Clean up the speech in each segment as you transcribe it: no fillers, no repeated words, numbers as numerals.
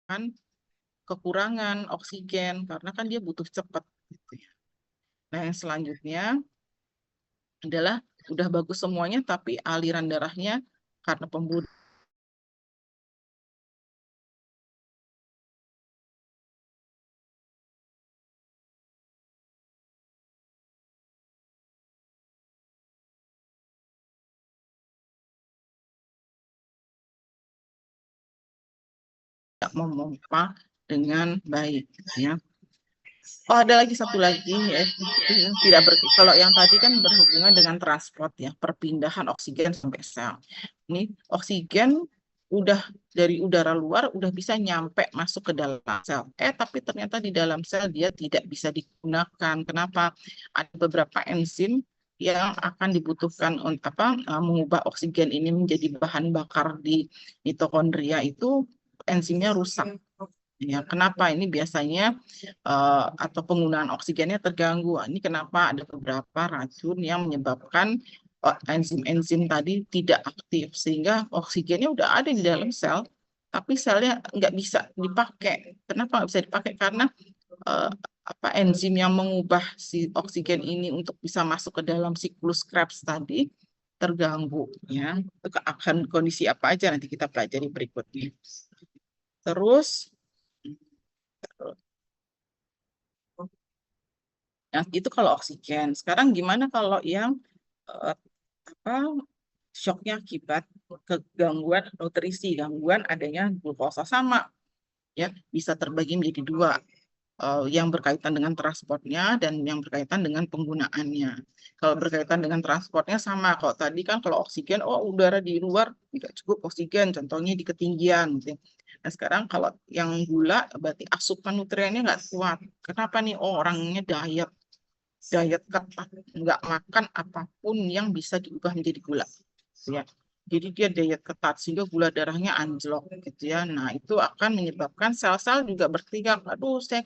kan kekurangan oksigen karena kan dia butuh cepat gitu ya. Nah, yang selanjutnya adalah udah bagus semuanya tapi aliran darahnya karena pembuluh tidak memompa dengan baik ya. Oh, ada lagi satu lagi ya. Tidak kalau yang tadi kan berhubungan dengan transport ya, perpindahan oksigen sampai sel. Ini oksigen udah dari udara luar udah bisa nyampe masuk ke dalam sel. Tapi ternyata di dalam sel dia tidak bisa digunakan. Kenapa? Ada beberapa enzim yang akan dibutuhkan untuk mengubah oksigen ini menjadi bahan bakar di mitokondria itu enzimnya rusak. Ya, kenapa ini biasanya atau penggunaan oksigennya terganggu? Ini kenapa ada beberapa racun yang menyebabkan enzim-enzim tadi tidak aktif sehingga oksigennya udah ada di dalam sel, tapi selnya nggak bisa dipakai. Kenapa nggak bisa dipakai? Karena eh, enzim yang mengubah si oksigen ini untuk bisa masuk ke dalam siklus Krebs tadi terganggu ya. Itu akan kondisi apa aja nanti kita pelajari berikutnya. Terus nah, itu kalau oksigen. Sekarang gimana kalau yang eh, apa shocknya akibat kegangguan nutrisi, gangguan adanya glukosa sama ya bisa terbagi menjadi dua. Yang berkaitan dengan transportnya dan yang berkaitan dengan penggunaannya. Kalau berkaitan dengan transportnya sama. Kalau tadi kan kalau oksigen, oh udara di luar tidak cukup oksigen, contohnya di ketinggian. Gitu. Nah sekarang kalau yang gula berarti asupan nutriennya nggak kuat. Kenapa nih? Oh orangnya diet ketat, nggak makan apapun yang bisa diubah menjadi gula, ya. Jadi dia diet ketat sehingga gula darahnya anjlok, gitu ya. Nah itu akan menyebabkan sel-sel juga berteriak, aduh saya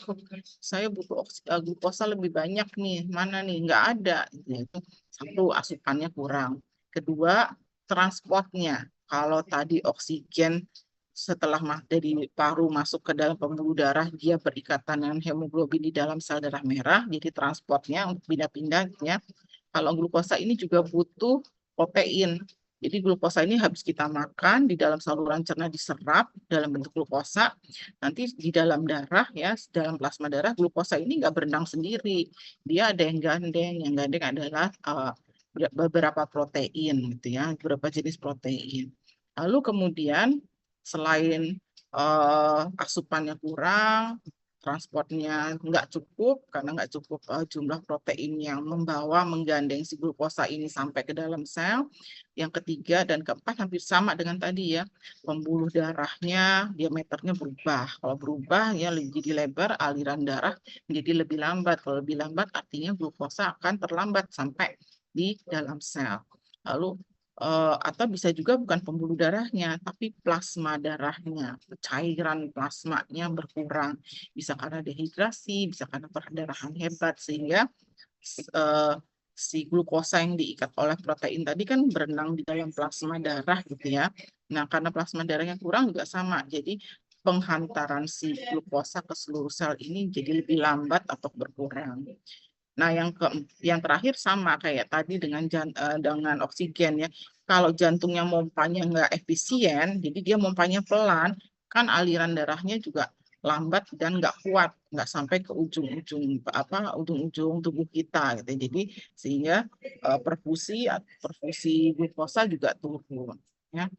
butuh glukosa lebih banyak nih, mana nih? Nggak ada. Gitu ya. Itu satu, asupannya kurang. Kedua, transportnya. Kalau tadi oksigen setelah dari paru masuk ke dalam pembuluh darah, dia berikatan dengan hemoglobin di dalam sel darah merah, jadi transportnya untuk pindah-pindah ya. Kalau glukosa ini juga butuh protein. Jadi glukosa ini habis kita makan di dalam saluran cerna diserap dalam bentuk glukosa. Nanti di dalam darah ya, dalam plasma darah glukosa ini nggak berenang sendiri. Dia ada yang gandeng. Yang gandeng adalah beberapa protein gitu ya, beberapa jenis protein. Lalu kemudian selain asupannya kurang, transportnya nggak cukup karena nggak cukup jumlah protein yang membawa menggandeng si glukosa ini sampai ke dalam sel. Yang ketiga dan keempat hampir sama dengan tadi ya, pembuluh darahnya diameternya berubah. Kalau berubah ya jadi lebar, aliran darah menjadi lebih lambat. Kalau lebih lambat artinya glukosa akan terlambat sampai di dalam sel. Lalu atau bisa juga bukan pembuluh darahnya, tapi plasma darahnya, cairan plasmanya berkurang. Bisa karena dehidrasi, bisa karena perdarahan hebat, sehingga eh, si glukosa yang diikat oleh protein tadi kan berenang di dalam plasma darah gitu ya. Nah, karena plasma darahnya kurang juga sama. Jadi penghantaran si glukosa ke seluruh sel ini jadi lebih lambat atau berkurang. Nah, yang terakhir sama kayak tadi dengan oksigen ya. Kalau jantungnya mompanya nggak efisien, jadi dia mompanya pelan, kan aliran darahnya juga lambat dan nggak kuat, nggak sampai ke ujung-ujung tubuh kita gitu. Jadi sehingga perfusi glukosa juga turun. Ya.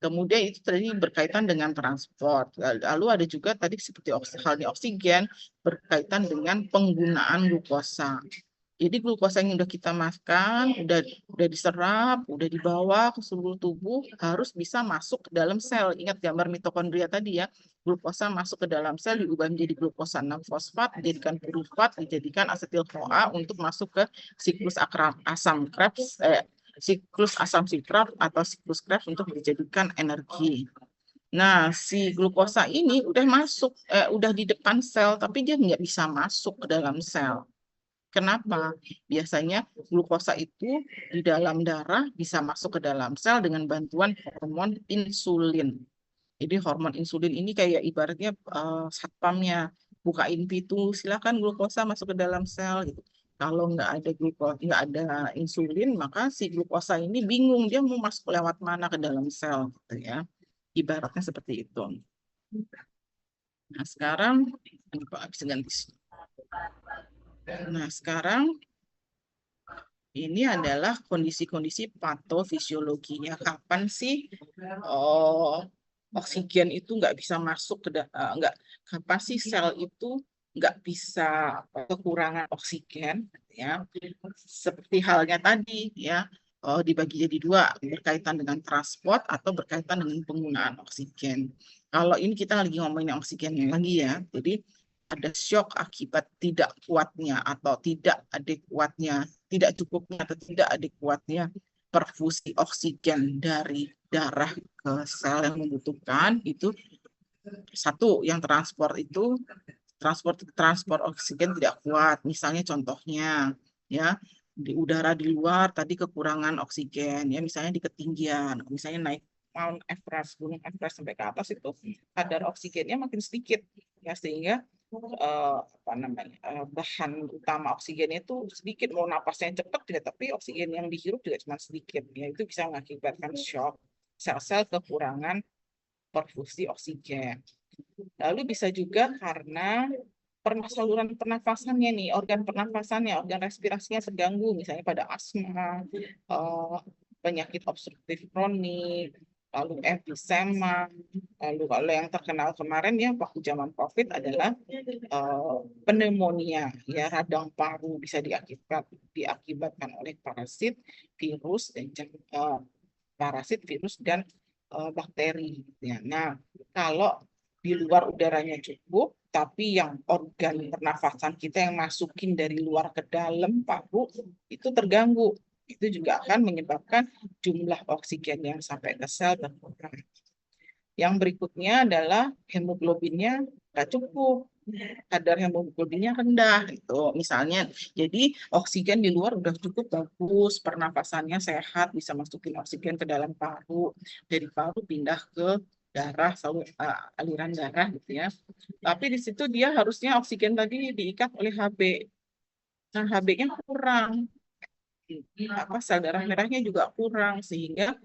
Kemudian itu tadi berkaitan dengan transport. Lalu ada juga tadi seperti halnya oksigen berkaitan dengan penggunaan glukosa. Jadi glukosa yang udah kita makan, udah diserap, udah dibawa ke seluruh tubuh, harus bisa masuk ke dalam sel. Ingat gambar mitokondria tadi ya, glukosa masuk ke dalam sel diubah menjadi glukosa 6 fosfat, dijadikan pirufat, dijadikan asetil CoA untuk masuk ke siklus asam Krebs, siklus asam sitrat atau siklus Krebs untuk dijadikan energi. Nah, si glukosa ini udah masuk, udah di depan sel, tapi dia nggak bisa masuk ke dalam sel. Kenapa? Biasanya glukosa itu di dalam darah bisa masuk ke dalam sel dengan bantuan hormon insulin. Jadi hormon insulin ini kayak ibaratnya satpamnya, bukain pintu, silakan glukosa masuk ke dalam sel gitu. Kalau nggak ada insulin, maka si glukosa ini bingung dia mau masuk lewat mana ke dalam sel gitu ya. Ibaratnya seperti itu. Nah, sekarang ini Pak habis ganti. Nah, sekarang ini adalah kondisi-kondisi patofisiologinya. Kapan sih oh, oksigen itu nggak bisa masuk nggak kapan sih sel itu nggak bisa kekurangan oksigen ya seperti halnya tadi ya dibagi jadi dua berkaitan dengan transport atau berkaitan dengan penggunaan oksigen. Kalau ini kita lagi ngomongin oksigen lagi ya, jadi ada shock akibat tidak kuatnya atau tidak adekuatnya, tidak cukupnya atau tidak adekuatnya perfusi oksigen dari darah ke sel yang membutuhkan itu. Satu yang transport oksigen tidak kuat, misalnya contohnya ya di udara di luar tadi kekurangan oksigen ya, misalnya di ketinggian, misalnya naik Mount Everest, Gunung Everest sampai ke atas itu kadar oksigennya makin sedikit ya, sehingga apa namanya bahan utama oksigennya itu sedikit, mau napasnya cepat ya tapi oksigen yang dihirup juga cuma sedikit ya, itu bisa mengakibatkan shock sel-sel kekurangan perfusi oksigen. Lalu bisa juga karena saluran pernafasannya nih, organ pernafasannya, organ respirasinya terganggu, misalnya pada asma, eh, penyakit obstruktif kronik, lalu emfisema, lalu kalau yang terkenal kemarin ya waktu zaman COVID adalah pneumonia, ya radang paru bisa diakibatkan oleh parasit, virus dan bakteri. Ya. Nah, kalau di luar udaranya cukup, tapi yang organ pernafasan kita yang masukin dari luar ke dalam paru itu terganggu. Itu juga akan menyebabkan jumlah oksigen yang sampai ke sel berkurang. Yang berikutnya adalah hemoglobinnya nggak cukup, kadar hemoglobinnya rendah itu misalnya, jadi oksigen di luar udah cukup bagus, pernapasannya sehat, bisa masukin oksigen ke dalam paru, dari paru pindah ke darah, aliran darah gitu ya, tapi di situ dia harusnya oksigen tadi diikat oleh Hb, nah Hb-nya kurang, sel darah merahnya juga kurang, sehingga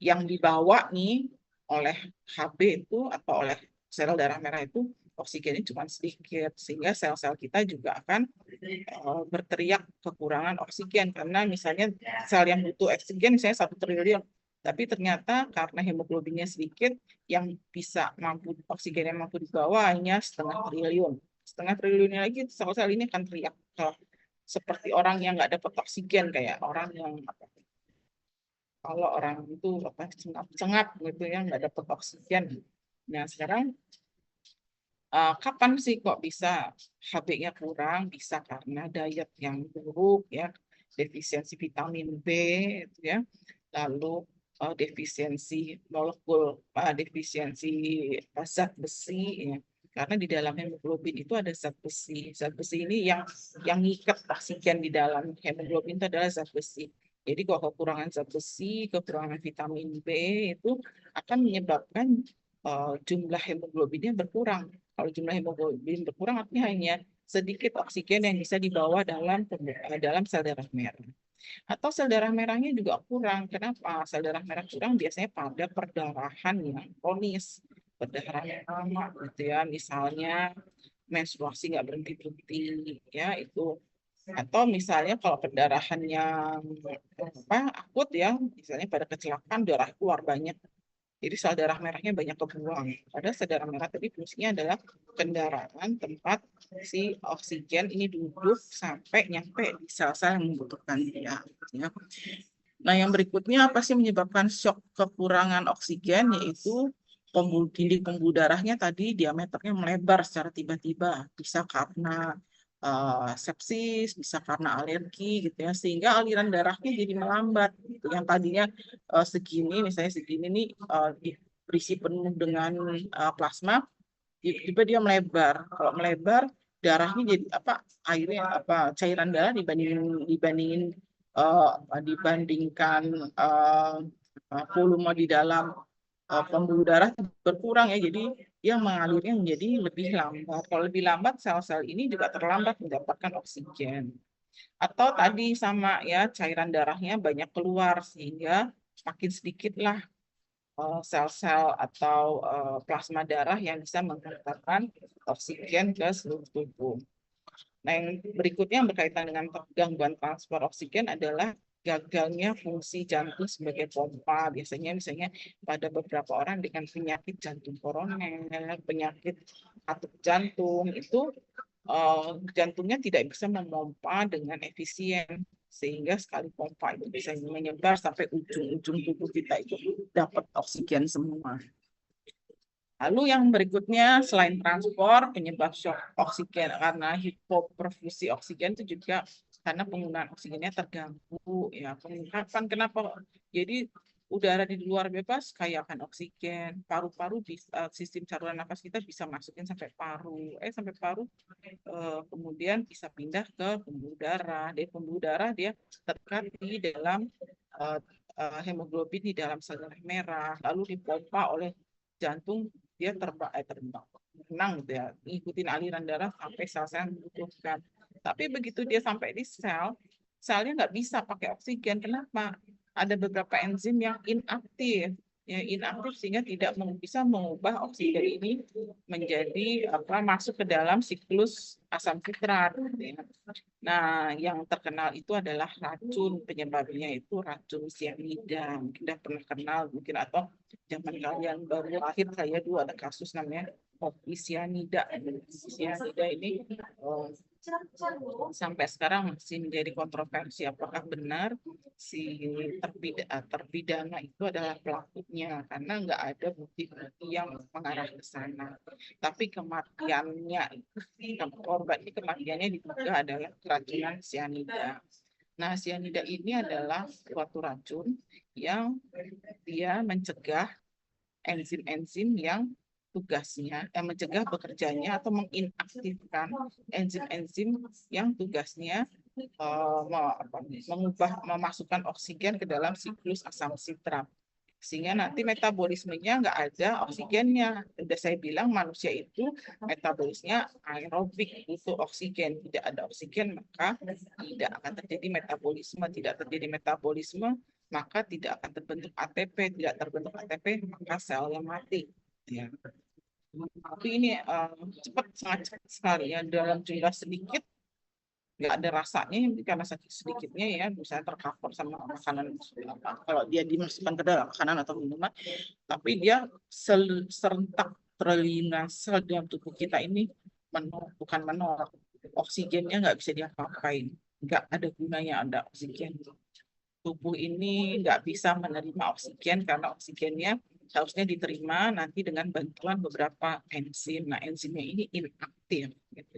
yang dibawa nih oleh Hb itu atau oleh sel darah merah itu oksigennya cuma sedikit, sehingga sel-sel kita juga akan berteriak kekurangan oksigen, karena misalnya sel yang butuh oksigen misalnya 1 triliun, tapi ternyata karena hemoglobinnya sedikit, yang bisa mampu oksigen yang mampu dibawa hanya 0,5 triliun. 0,5 triliunnya lagi sel-sel ini akan teriak seperti orang yang nggak dapat oksigen, kayak orang yang kalau orang itu cengap gitu ya, nggak dapat oksigen. Nah sekarang kapan sih kok bisa Hb-nya kurang? Bisa karena diet yang buruk ya, defisiensi vitamin B itu ya, lalu defisiensi defisiensi zat besi ya. Karena di dalam hemoglobin itu ada zat besi. Zat besi ini yang ngikat oksigen di dalam hemoglobin itu adalah zat besi. Jadi kalau kekurangan zat besi, kekurangan vitamin B itu akan menyebabkan jumlah hemoglobinnya berkurang. Kalau jumlah hemoglobin berkurang artinya hanya sedikit oksigen yang bisa dibawa dalam sel darah merah. Atau sel darah merahnya juga kurang. Kenapa? Sel darah merah kurang biasanya pada perdarahan yang kronis, perdarahan yang lama gitu ya. Misalnya menstruasi nggak berhenti-berhenti ya itu. Atau misalnya kalau perdarahan yang akut ya, misalnya pada kecelakaan darah keluar banyak, jadi sel darah merahnya banyak kebuang. Padahal sel darah merah tadi fungsinya adalah kendaraan tempat si oksigen ini duduk sampai nyampe di sel-sel yang membutuhkan dia. Ya. Nah, yang berikutnya apa sih menyebabkan shock kekurangan oksigen, yaitu dinding pembuluh darahnya tadi diameternya melebar secara tiba-tiba. Bisa karena sepsis, bisa karena alergi gitu ya, sehingga aliran darahnya jadi melambat. Gitu. Yang tadinya segini, misalnya segini nih berisi penuh dengan plasma, tiba-tiba dia melebar. Kalau melebar, darahnya jadi airnya cairan darah dibandingkan volume di dalam pembuluh darah berkurang ya, jadi dia mengalirnya menjadi lebih lambat. Kalau lebih lambat, sel-sel ini juga terlambat mendapatkan oksigen. Atau tadi sama ya, cairan darahnya banyak keluar sehingga makin sedikitlah sel-sel atau plasma darah yang bisa mengantarkan oksigen ke seluruh tubuh. Nah, yang berikutnya yang berkaitan dengan gangguan transfer oksigen adalah gagalnya fungsi jantung sebagai pompa. Biasanya misalnya pada beberapa orang dengan penyakit jantung koroner, penyakit katup jantung, itu jantungnya tidak bisa memompa dengan efisien. Sehingga sekali pompa itu bisa menyebar sampai ujung-ujung tubuh kita itu dapat oksigen semua. Lalu yang berikutnya selain transport, penyebab shock oksigen karena hipoperfusi oksigen itu juga karena penggunaan oksigennya terganggu ya. Kan kenapa? Jadi udara di luar bebas kaya akan oksigen, paru-paru bisa sistem saluran nafas kita bisa masukin sampai paru, sampai paru kemudian bisa pindah ke pembuluh darah. Dari pembuluh darah dia terdekat di dalam hemoglobin di dalam sel darah merah, lalu dipompa oleh jantung, dia terbang tenang gitu ya, ngikutin aliran darah sampai sel-sel yang membutuhkan. Tapi begitu dia sampai di sel, selnya nggak bisa pakai oksigen. Kenapa? Ada beberapa enzim yang inaktif, ya inaktif sehingga tidak bisa mengubah oksigen ini menjadi masuk ke dalam siklus asam sitrat. Ya. Nah, yang terkenal itu adalah racun, penyebabnya itu racun cyanida. Mungkin udah pernah kenal mungkin, atau zaman kalian baru lahir saya dulu ada kasus namanya kopi cyanida. Cyanida ini sampai sekarang masih menjadi kontroversi apakah benar si terpidana itu adalah pelakunya, karena nggak ada bukti-bukti yang mengarah ke sana. Tapi kematiannya, korban ini kematiannya diduga adalah keracunan cyanida. Nah, cyanida ini adalah suatu racun yang dia mencegah enzim-enzim yang tugasnya mencegah bekerjanya atau menginaktifkan enzim-enzim yang tugasnya memasukkan oksigen ke dalam siklus asam sitrat, sehingga nanti metabolismenya nggak ada oksigennya. Sudah saya bilang manusia itu metabolisnya aerobik, butuh oksigen. Tidak ada oksigen maka tidak akan terjadi metabolisme. Tidak terjadi metabolisme maka tidak akan terbentuk ATP. Tidak terbentuk ATP maka selnya mati. Ya. Tapi ini sangat cepat sekali ya, dalam jumlah sedikit, nggak ada rasanya karena saking sedikitnya ya, misalnya tercover sama makanan kalau dia dimasukkan ke dalam makanan atau minuman, tapi dia serentak terlinasi dalam tubuh kita ini bukan menolak, oksigennya nggak bisa diapa-apain, nggak ada gunanya ada oksigen. Tubuh ini nggak bisa menerima oksigen karena oksigennya harusnya diterima nanti dengan bantuan beberapa enzim. Nah, enzimnya ini inaktif. Gitu.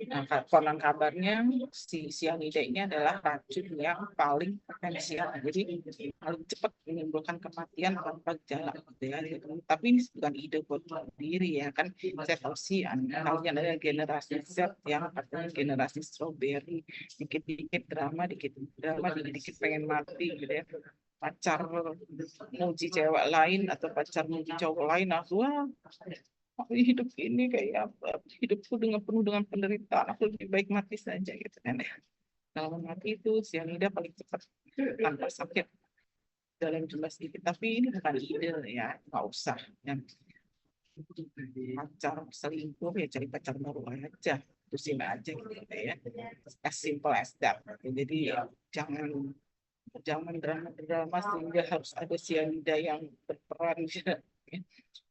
Nah, konon kabarnya si cyanida ini adalah racun yang paling potensial. Jadi paling cepat menimbulkan kematian tanpa gejala. Gitu ya. Tapi ini bukan ide buat diri ya kan. Saya tahu sih kalian ada generasi Z yang katanya generasi strawberry, dikit-dikit drama, dikit-dikit pengen mati gitu ya. Pacar muji cewek lain atau pacar muji cowok lain, wah hidup ini kayak hidupku dengan penuh dengan penderitaan, aku lebih baik mati saja gitu kan ya. Kalau mati itu cyanida paling cepat tanpa sakit dalam jumlah sedikit, tapi ini bukan ide ya, nggak usah yang pacar selingkuh ya cari pacar baru aja, terusin aja gitu ya, as simple as that. Jadi jangan drama-drama sehingga harus ada cyanida yang berperan.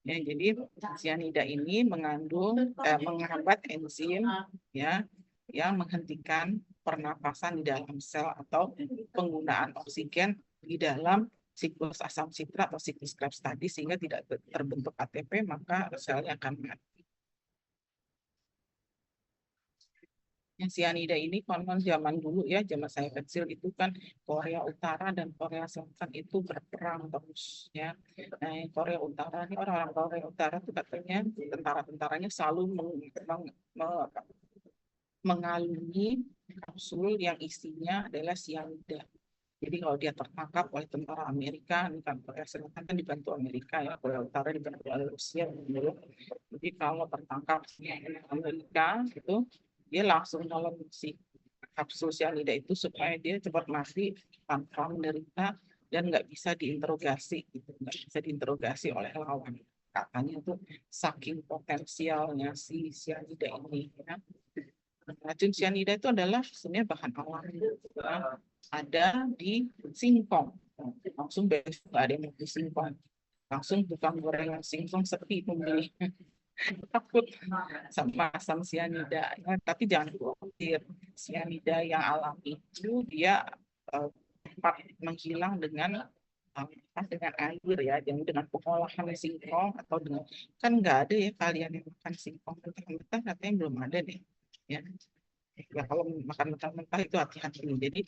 Ya, jadi cyanida ini menghambat enzim ya yang menghentikan pernapasan di dalam sel atau penggunaan oksigen di dalam siklus asam sitrat atau siklus Krebs tadi, sehingga tidak terbentuk ATP maka selnya akan mati. Yang cyanida ini konon zaman dulu ya, zaman saya kecil itu kan Korea Utara dan Korea Selatan itu berperang terus ya. Nah, Korea Utara ini, orang-orang Korea Utara itu katanya tentara-tentaranya selalu mengalungi kapsul yang isinya adalah cyanida. Jadi kalau dia tertangkap oleh tentara Amerika, ini kan Korea Selatan kan dibantu Amerika ya, Korea Utara dibantu oleh Rusia dulu. Jadi kalau tertangkap Amerika itu, dia langsung nolong si kapsul cyanida itu supaya dia cepat mati tanpa menderita dan nggak bisa diinterogasi gitu, nggak bisa diinterogasi oleh lawan. Katanya tuh saking potensialnya si cyanida ini ya. Racun cyanida itu adalah sebenarnya bahan alami ya, ada di singkong. Langsung besok nggak ada yang mau di singkong. Langsung tukang gorengan singkong sepi pembeli. Takut sama asam cyanida. Ya, tapi jangan khawatir. Cyanida yang alami itu dia cepat menghilang dengan air ya, dengan pengolahan singkong atau dengan kan nggak ada ya kalian yang makan singkong mentah-mentah katanya belum ada deh ya. Ya kalau makan mentah-mentah itu hati-hati. Jadi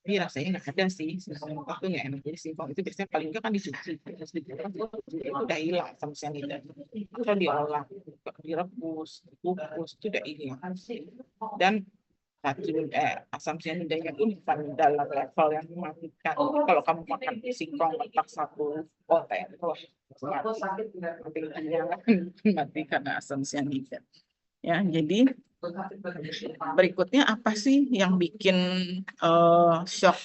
tapi rasanya nggak ada sih singkong mentah tuh nggak enak. Jadi singkong itu biasanya paling nggak kan dicuci, terus dibuang, itu udah hilang sama cyanida. Kalau diolah, direbus, dikukus itu udah hilang. Dan asam cyanidanya itu bukan dalam level yang mematikan. Kalau kamu makan singkong mentah satu poten, wah mati mati karena asam cyanida. Ya, jadi berikutnya apa sih yang bikin shock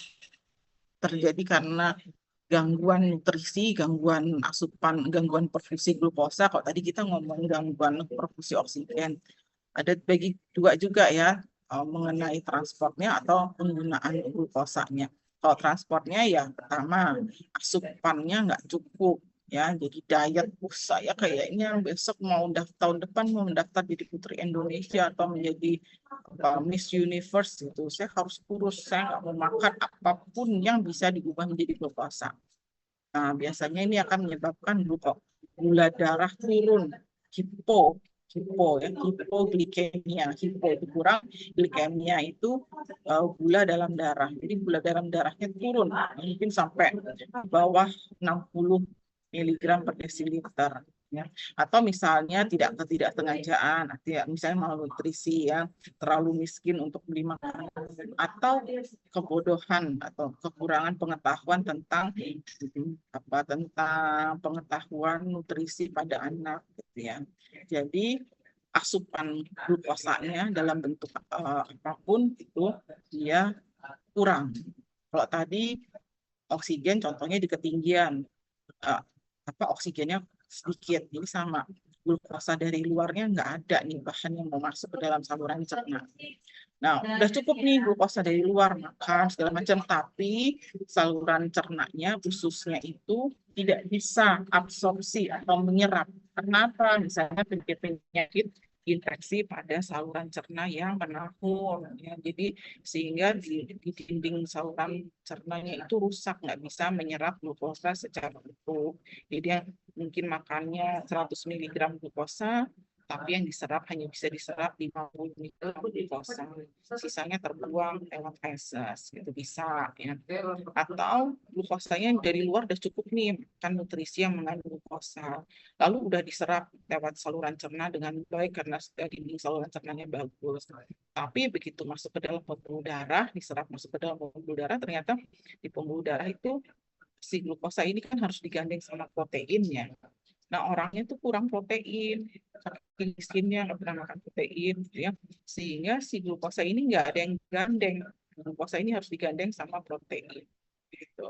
terjadi karena gangguan nutrisi, gangguan asupan, gangguan perfusi glukosa. Kalau tadi kita ngomong gangguan perfusi oksigen, ada bagi dua juga ya mengenai transportnya atau penggunaan glukosanya. Kalau transportnya ya pertama asupannya nggak cukup ya, jadi diet saya kayaknya besok tahun depan mau mendaftar jadi Putri Indonesia atau menjadi Miss Universe gitu, saya harus kurus, saya nggak mau makan apapun yang bisa diubah menjadi glukosa. Nah, biasanya ini akan menyebabkan gula darah turun, hipo ya, hipoglikemia. Hipo itu kurang, glikemia itu gula dalam darah. Jadi gula dalam darahnya turun, mungkin sampai bawah 60 miligram per desiliter. Ya. Atau misalnya ketidaksengajaan, misalnya malnutrisi ya, terlalu miskin untuk beli makanan, atau kebodohan atau kekurangan pengetahuan tentang pengetahuan nutrisi pada anak gitu ya. Jadi asupan glukosanya dalam bentuk apapun itu dia kurang. Kalau tadi oksigen contohnya di ketinggian oksigennya sedikit, jadi sama glukosa dari luarnya nggak ada nih bahan yang mau masuk ke dalam saluran cerna. Nah, udah cukup nih glukosa dari luar, makan segala macam, tapi saluran cernanya, ususnya itu tidak bisa absorpsi atau menyerap. Kenapa? Misalnya penyakit infeksi pada saluran cerna yang menahun. Ya. Jadi sehingga di dinding saluran cernanya itu rusak, nggak bisa menyerap glukosa secara utuh. Jadi mungkin makannya 100 mg glukosa, tapi yang diserap hanya bisa diserap 50 mg glukosa. Sisanya terbuang lewat feses, gitu bisa ya. Atau glukosanya dari luar udah cukup nih, kan nutrisi yang mengandung glukosa. Lalu udah diserap lewat saluran cerna dengan baik karena dinding saluran cernanya bagus. Tapi begitu masuk ke dalam pembuluh darah, diserap masuk ke dalam pembuluh darah, ternyata di pembuluh darah itu si glukosa ini kan harus digandeng sama proteinnya. Nah, orangnya tuh kurang protein, saking miskinnya nggak pernah makan protein, gitu ya. Sehingga si glukosa ini nggak ada yang gandeng. Glukosa ini harus digandeng sama protein. Gitu.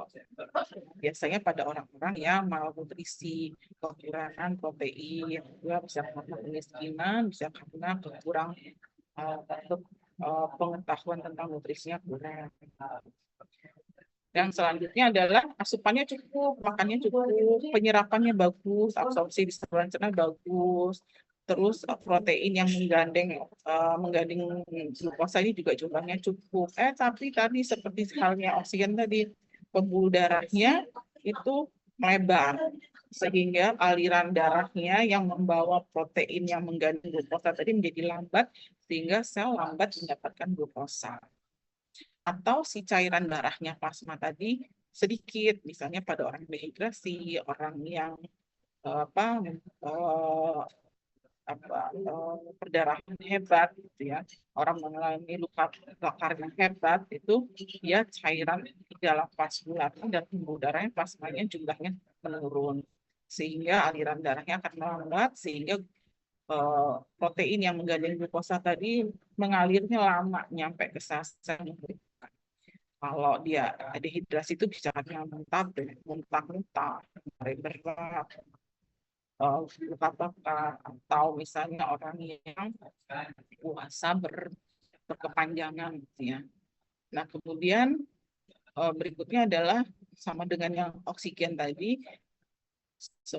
Biasanya pada orang-orang yang malnutrisi, kekurangan protein, juga bisa karena kemiskinan, bisa karena kekurangan pengetahuan tentang nutrisinya kurang. Yang selanjutnya adalah asupannya cukup, makannya cukup, penyerapannya bagus, absorpsi di saluran cerna bagus, terus protein yang menggandeng glukosa ini juga jumlahnya cukup. Tapi tadi seperti halnya oksigen tadi, pembuluh darahnya itu melebar, sehingga aliran darahnya yang membawa protein yang menggandeng glukosa tadi menjadi lambat, sehingga sel lambat mendapatkan glukosa. Atau si cairan darahnya plasma tadi sedikit, misalnya pada orang dehidrasi, orang yang perdarahan hebat gitu ya, orang mengalami luka bakar yang hebat, itu dia cairan di dalam plasma dan pembuluh darahnya plasmanya jumlahnya menurun, sehingga aliran darahnya akan melambat, sehingga protein yang menggandeng glukosa tadi mengalirnya lama nyampe ke sel. Kalau dia dehidrasi itu bisa muntah-muntah, berat, luka bakar, atau misalnya orang yang puasa berkepanjangan gitu ya. Nah, kemudian berikutnya adalah sama dengan yang oksigen tadi,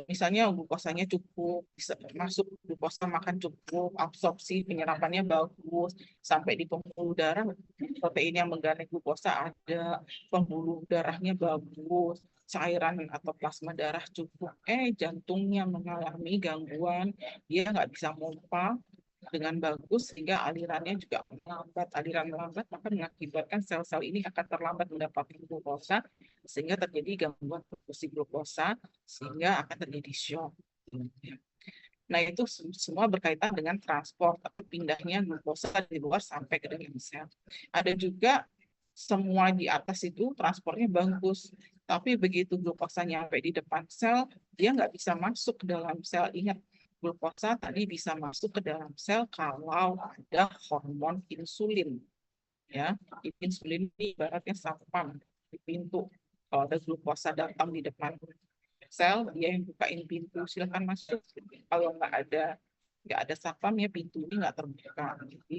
misalnya glukosanya cukup, bisa masuk glukosa, makan cukup, absorpsi penyerapannya bagus, sampai di pembuluh darah protein yang mengganti glukosa ada, pembuluh darahnya bagus, cairan atau plasma darah cukup, jantungnya mengalami gangguan, dia nggak bisa pompa dengan bagus, sehingga alirannya juga melambat. Aliran melambat maka mengakibatkan sel-sel ini akan terlambat mendapatkan glukosa, sehingga terjadi gangguan produksi glukosa, sehingga akan terjadi shock. Nah, itu semua berkaitan dengan transport atau pindahnya glukosa dari luar sampai ke dalam sel. Ada juga semua di atas itu transportnya bagus, tapi begitu glukosa nyampe di depan sel, dia nggak bisa masuk ke dalam sel. Ingat, glukosa tadi bisa masuk ke dalam sel kalau ada hormon insulin. Ya, insulin ini ibaratnya satpam di pintu. Kalau ada glukosa datang di depan sel, dia yang bukain pintu, silahkan masuk. Kalau nggak ada satpam ya, pintu ini nggak terbuka. Jadi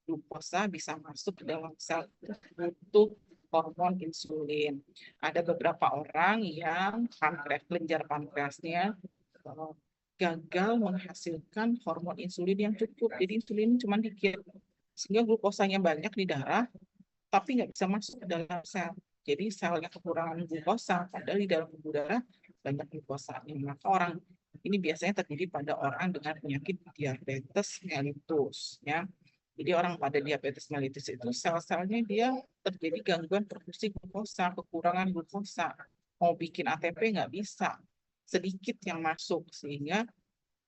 glukosa bisa masuk ke dalam sel, butuh hormon insulin. Ada beberapa orang yang kelenjar pankreasnya gagal menghasilkan hormon insulin yang cukup. Jadi insulin cuma dikit, sehingga glukosanya banyak di darah, tapi nggak bisa masuk ke dalam sel. Jadi selnya kekurangan glukosa, padahal di dalam tubuh darah banyak glukosa. Maka orang ini biasanya terjadi pada orang dengan penyakit diabetes mellitus. Ya. Jadi orang pada diabetes mellitus itu sel-selnya dia terjadi gangguan produksi glukosa, kekurangan glukosa. Mau bikin ATP nggak bisa, sedikit yang masuk, sehingga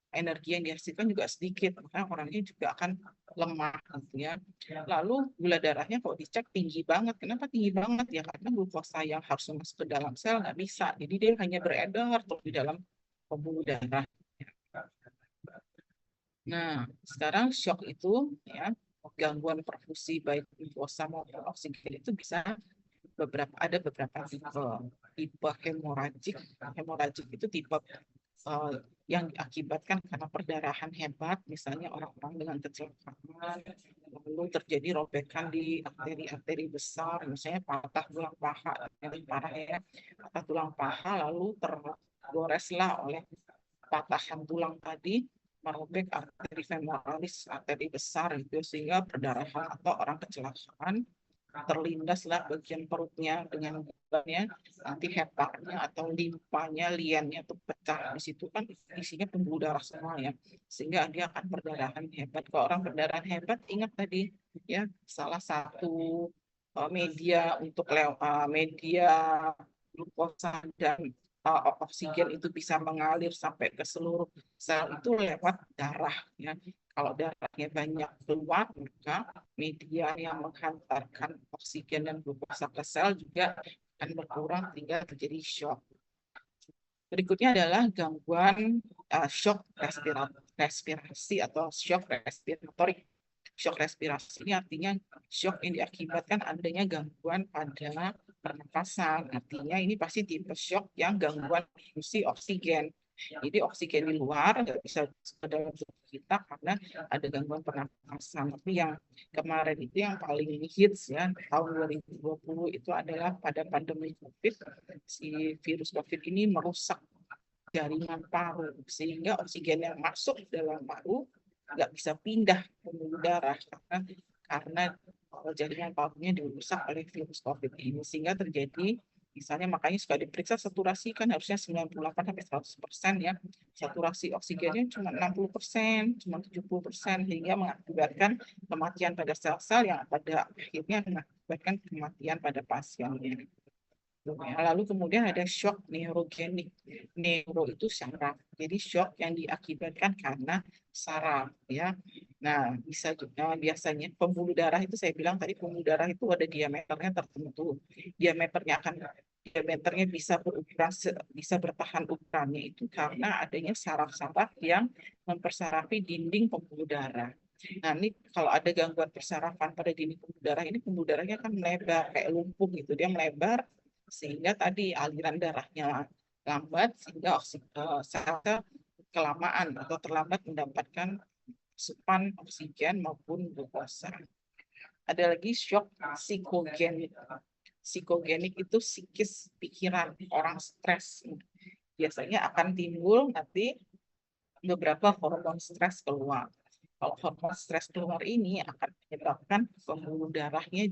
energi yang dihasilkan juga sedikit, maka orangnya juga akan lemah gitu ya. Lalu gula darahnya kalau dicek tinggi banget. Kenapa tinggi banget? Ya karena glukosa yang harus masuk ke dalam sel nggak bisa, jadi dia hanya beredar terus di dalam pembuluh darah. Nah, sekarang shock itu ya, gangguan perfusi baik glukosa maupun oksigen itu bisa ada beberapa tipe hemoragik. Hemoragik itu tipe yang diakibatkan karena perdarahan hebat, misalnya orang-orang dengan kecelakaan, lalu terjadi robekan di arteri-arteri besar, misalnya patah tulang paha, yang parah ya, patah tulang paha lalu tergoreslah oleh patahan tulang tadi, merobek arteri femoralis, arteri besar itu, sehingga perdarahan atau orang kecelakaan terlindaslah bagian perutnya dengan bebannya, nanti hepatnya atau limpanya, liannya itu pecah. Di situ kan isinya pembuluh darah semua ya, sehingga dia akan perdarahan hebat. Kalau orang perdarahan hebat, ingat tadi ya, salah satu media untuk media glukosa dan oksigen itu bisa mengalir sampai ke seluruh sel itu lewat darah ya. Kalau darahnya banyak keluar, maka media yang menghantarkan oksigen dan glukosa ke sel juga akan berkurang sehingga terjadi shock. Berikutnya adalah gangguan shock respirasi atau shock respiratorik. Shock respirasi ini artinya shock yang diakibatkan adanya gangguan pada pernapasan. Artinya ini pasti tipe shock yang gangguan distribusi oksigen. Jadi oksigen di luar nggak bisa ke dalam tubuh kita karena ada gangguan pernapasan. Tapi yang kemarin itu yang paling hits ya, tahun 2020 itu adalah pada pandemi COVID. Si virus COVID ini merusak jaringan paru, sehingga oksigen yang masuk dalam paru nggak bisa pindah ke pembuluh darah karena jaringan parunya dirusak oleh virus COVID ini, sehingga terjadi misalnya, makanya suka diperiksa saturasi kan harusnya 98-100% ya, saturasi oksigennya cuma 60%, cuma 70%, hingga mengakibatkan kematian pada sel-sel yang pada akhirnya mengakibatkan kematian pada pasiennya. gitu ya. Lalu kemudian ada shock neurogenik. Neuro itu saraf. Jadi shock yang diakibatkan karena saraf ya. Nah, bisa juga biasanya pembuluh darah itu saya bilang tadi pembuluh darah itu ada diameternya tertentu. Diameternya bisa berukuran bisa bertahan ukurannya itu karena adanya saraf-saraf yang mempersarafi dinding pembuluh darah. Nah, ini kalau ada gangguan persarafan pada dinding pembuluh darah ini pembuluh darahnya akan melebar kayak lumpuh gitu. Dia melebar sehingga tadi aliran darahnya lambat sehingga sel kelamaan atau terlambat mendapatkan asupan oksigen maupun glukosa. Ada lagi shock psikogenik. Psikogenik itu psikis pikiran orang stres. Biasanya akan timbul nanti beberapa hormon stres keluar. Kalau hormon stres keluar ini akan menyebabkan pembuluh darah ini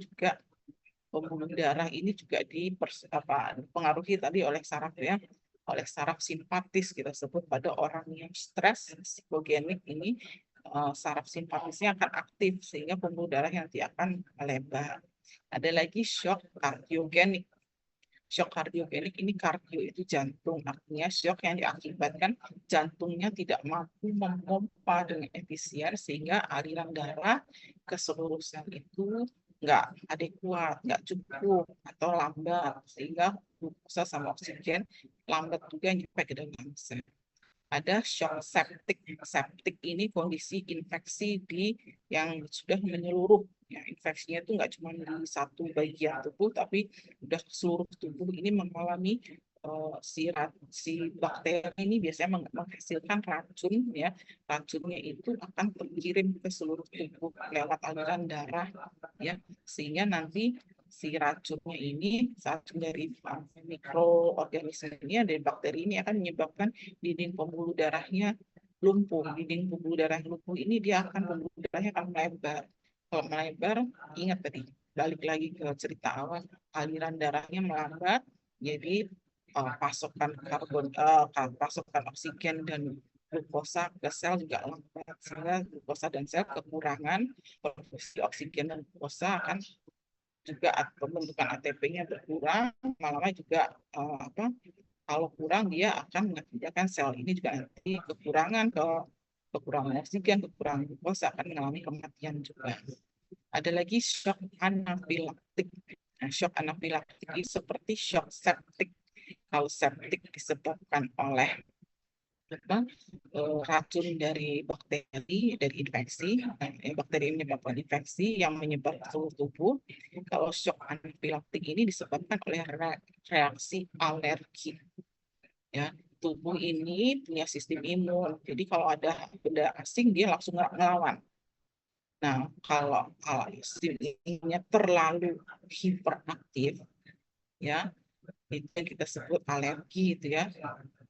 juga dipengaruhi tadi oleh saraf ya, oleh saraf simpatis kita sebut pada orang yang stres psikogenik ini saraf simpatisnya akan aktif sehingga pembuluh darah nanti akan melebar. Ada lagi shock kardiogenik. Shock kardiogenik ini kardio itu jantung, artinya shock yang diakibatkan jantungnya tidak mampu memompa dengan efisien sehingga aliran darah ke seluruh sel itu nggak adekuat, nggak cukup atau lambat sehingga glukosa sama oksigen lambat juga nyampe ke dalam sel. Ada shock septic. Septic ini kondisi infeksi yang sudah menyeluruh. Ya, infeksinya itu nggak cuma di satu bagian tubuh, tapi sudah seluruh tubuh ini mengalami si bakteri ini biasanya menghasilkan racun ya. Racunnya itu akan terkirim ke seluruh tubuh lewat aliran darah ya, sehingga nanti si racunnya ini racun dari mikroorganisme ini dari bakteri ini akan menyebabkan dinding pembuluh darahnya lumpuh. Dinding pembuluh darah lumpuh ini dia akan pembuluh darahnya akan melebar. Kalau melebar, ingat tadi balik lagi ke cerita awal, aliran darahnya melambat, jadi pasokan oksigen dan glukosa ke sel juga lambat sehingga glukosa dan sel kekurangan produksi oksigen dan glukosa akan juga pembentukan ATP-nya berkurang, lama-lama juga kalau kurang dia akan mengakibatkan sel ini juga nanti kekurangan oksigen, kekurangan glukosa akan mengalami kematian juga. Ada lagi shock anafilaktik. Nah, shock anafilaktik ini seperti shock septik. Kalau septik disebabkan oleh racun dari bakteri, dari infeksi, bakteri ini menyebabkan infeksi yang menyebar ke seluruh tubuh. Kalau shock anafilaktik ini disebabkan oleh reaksi alergi. Ya, tubuh ini punya sistem imun. Jadi kalau ada benda asing dia langsung ngelawan. Nah, kalau sistem imunnya terlalu hiperaktif, ya itu yang kita sebut alergi itu ya.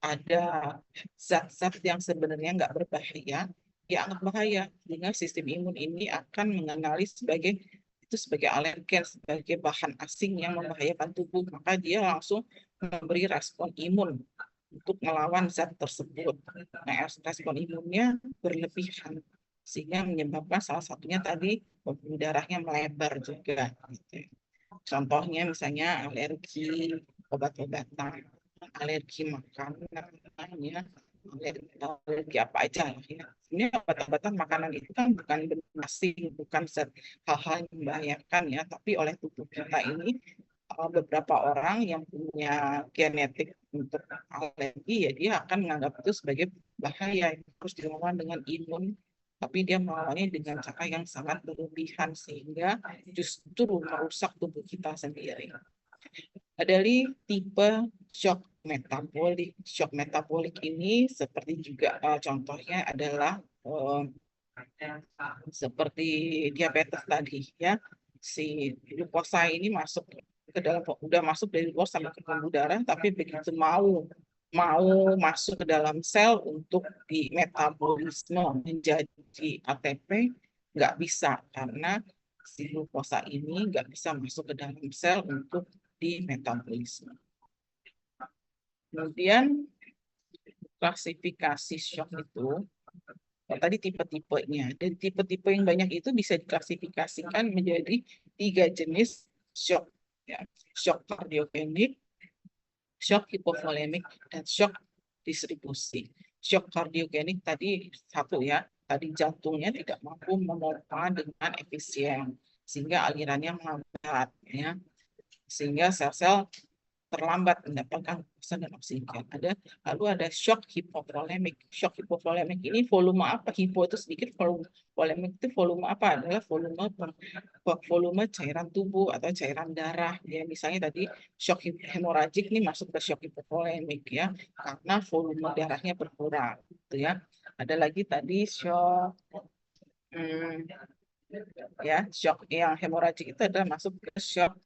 Ada zat-zat yang sebenarnya nggak berbahaya, dianggap bahaya, dengan sistem imun ini akan mengenali sebagai alergen, sebagai bahan asing yang membahayakan tubuh, maka dia langsung memberi respon imun untuk melawan zat tersebut. Nah, respon imunnya berlebihan sehingga menyebabkan salah satunya tadi pembuluh darahnya melebar juga. Contohnya misalnya alergi obat-obatan, alergi makanan, ya, alergi apa aja ya. Ini obat-obatan makanan itu kan bukan asing, bukan hal-hal yang membahayakan ya, tapi oleh tubuh kita ini beberapa orang yang punya genetik untuk alergi ya dia akan menganggap itu sebagai bahaya, terus dilawan dengan imun, tapi dia melawannya dengan cara yang sangat berlebihan sehingga justru merusak tubuh kita sendiri. Ada tipe shock metabolik. Shock metabolik ini seperti juga contohnya adalah seperti diabetes tadi ya. Si glukosa ini masuk ke dalam, udah masuk dari luar sampai ke pembuluh darah, tapi begitu mau masuk ke dalam sel untuk di metabolisme menjadi ATP nggak bisa karena si glukosa ini nggak bisa masuk ke dalam sel untuk di metabolisme. Kemudian klasifikasi shock itu tadi tipe-tipenya, dan tipe-tipe yang banyak itu bisa diklasifikasikan menjadi 3 jenis shock ya. Shock kardiogenik, shock hipovolemik, dan shock distribusi. Shock kardiogenik tadi satu ya, tadi jantungnya tidak mampu memompa dengan efisien, sehingga alirannya melambat ya, sehingga sel-sel terlambat mendapatkan oksigen dan oksigen. Lalu ada shock hipovolemik. Shock hipovolemik ini volume apa? Hipo itu sedikit, volemik itu volume apa? Adalah volume cairan tubuh atau cairan darah. Ya, misalnya tadi shock hemoragik ini masuk ke shock hipovolemik ya, karena volume darahnya berkurang. Gitu ya. Ada lagi tadi shock ya, shock yang hemoragik itu adalah masuk ke shock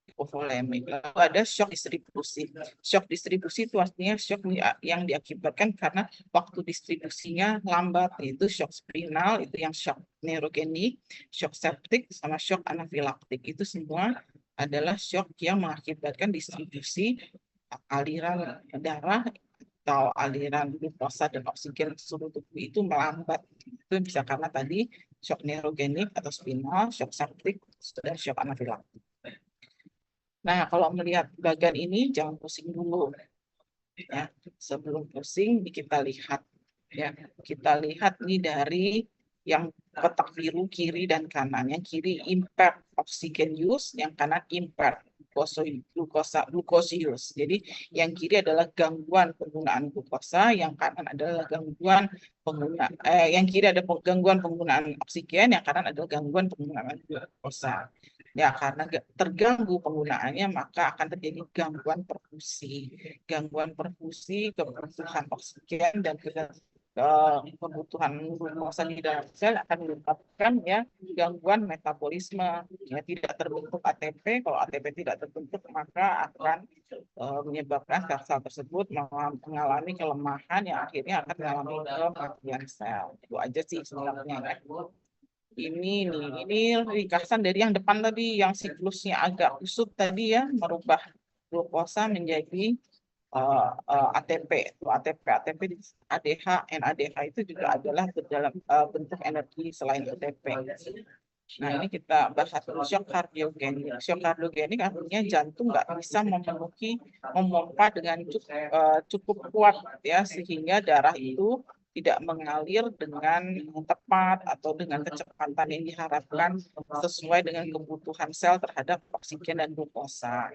hipovolemik. Lalu ada shock distribusi. Shock distribusi itu artinya shock yang diakibatkan karena waktu distribusinya lambat, yaitu shock spinal, itu yang shock neurogenik, shock septik, sama shock anafilaktik. Itu semua adalah shock yang mengakibatkan distribusi aliran darah atau aliran glukosa dan oksigen ke seluruh tubuh itu melambat. Itu bisa karena tadi shock neurogenik atau spinal, shock septik, dan shock anafilaktik. Nah, kalau melihat bagian ini jangan pusing dulu. Ya, sebelum pusing kita lihat ya. Kita lihat nih dari yang kotak biru kiri dan kanan. Yang kiri impaired oxygen use, yang kanan impaired glucose use. Jadi yang kiri adalah gangguan penggunaan glukosa, yang kanan adalah gangguan yang kiri ada gangguan penggunaan oksigen, yang kanan adalah gangguan penggunaan glukosa. Ya, karena terganggu penggunaannya, maka akan terjadi gangguan perfusi. Gangguan perfusi, kebutuhan oksigen, dan kebutuhan glukosa di dalam sel akan menyebabkan ya gangguan metabolisme. Ya, tidak terbentuk ATP. Kalau ATP tidak terbentuk, maka akan menyebabkan sel-sel tersebut mengalami kelemahan yang akhirnya akan mengalami kematian sel. Itu aja sih sebenarnya ya. Ini ringkasan dari yang depan tadi, yang siklusnya agak kusut tadi ya, merubah glukosa menjadi ATP. ATP, ADH, NADH itu juga adalah dalam bentuk energi selain ATP. Nah, ini kita bahas shock kardiogenik. Shock kardiogenik artinya jantung nggak bisa memompa dengan cukup kuat ya, sehingga darah itu tidak mengalir dengan tepat atau dengan kecepatan yang diharapkan sesuai dengan kebutuhan sel terhadap oksigen dan glukosa.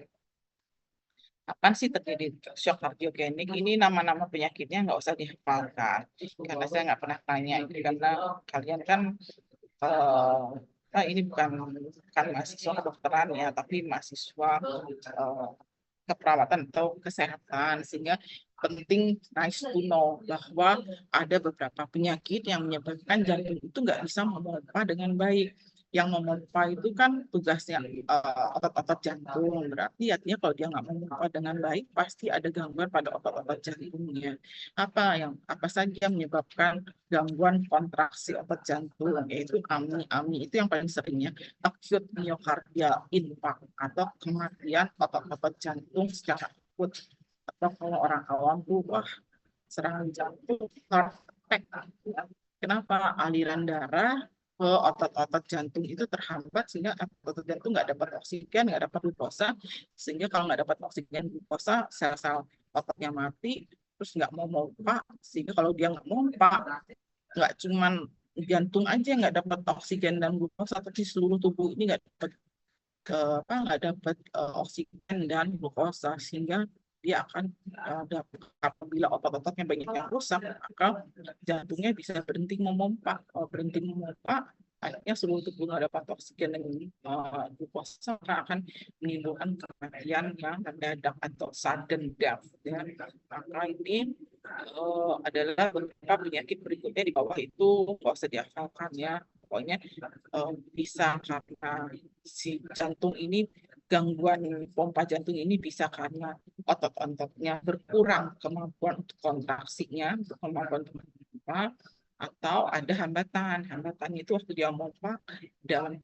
Kapan sih terjadi shock kardiogenik? Ini nama-nama penyakitnya nggak usah dihafalkan, karena saya nggak pernah tanya. Karena kalian kan ini bukan mahasiswa kedokteran ya, tapi mahasiswa keperawatan atau kesehatan, sehingga penting nice to know bahwa ada beberapa penyakit yang menyebabkan jantung itu nggak bisa memompa dengan baik. Yang memompa itu kan tugasnya otot-otot jantung, berarti artinya kalau dia nggak memompa dengan baik pasti ada gangguan pada otot-otot jantungnya. Apa saja menyebabkan gangguan kontraksi otot jantung, yaitu AMI itu yang paling seringnya acute myocardial infarct atau kematian otot-otot jantung secara akut, atau kalau orang awam tuh serangan jantung, heart attack. Kenapa? Aliran darah ke otot-otot jantung itu terhambat, sehingga otot jantung nggak dapat oksigen, nggak dapat glukosa, sehingga kalau nggak dapat oksigen glukosa, sel-sel ototnya mati, terus nggak mau pompa, sehingga kalau dia nggak pompa, nggak cuman jantung aja nggak dapat oksigen dan glukosa, tapi seluruh tubuh ini nggak dapat oksigen dan glukosa, sehingga dia akan apabila otot-ototnya banyak yang rusak, maka jantungnya bisa berhenti memompa. Kalau berhenti memompa, akhirnya seluruh tubuh nggak dapat oksigen dan glukosa, maka akan menimbulkan kematian yang mendadak atau sudden death. Ya. Maka ini adalah beberapa penyakit berikutnya di bawah itu, nggak usah dihafalkan ya. Pokoknya bisa karena si jantung ini, gangguan pompa jantung ini bisa karena otot-ototnya berkurang kemampuan untuk kontraksinya, kemampuan untuk memompa, atau ada hambatan. Hambatannya itu waktu dia memompa, dalam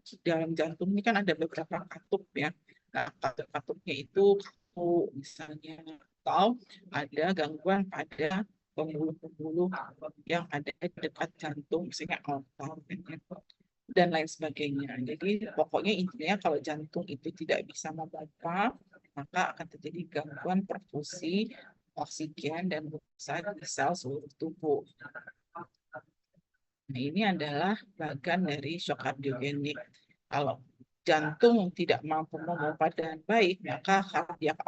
jantung ini kan ada beberapa katup ya. Nah, katup-katupnya itu kaku misalnya, atau ada gangguan pada pembuluh-pembuluh yang ada di dekat jantung, misalnya otot dan lain sebagainya. Jadi pokoknya intinya kalau jantung itu tidak bisa memompa, maka akan terjadi gangguan perfusi oksigen dan glukosa di sel seluruh tubuh. Nah, ini adalah bagian dari shock kardiogenik. Kalau jantung tidak mampu memompa dengan baik, maka cardiac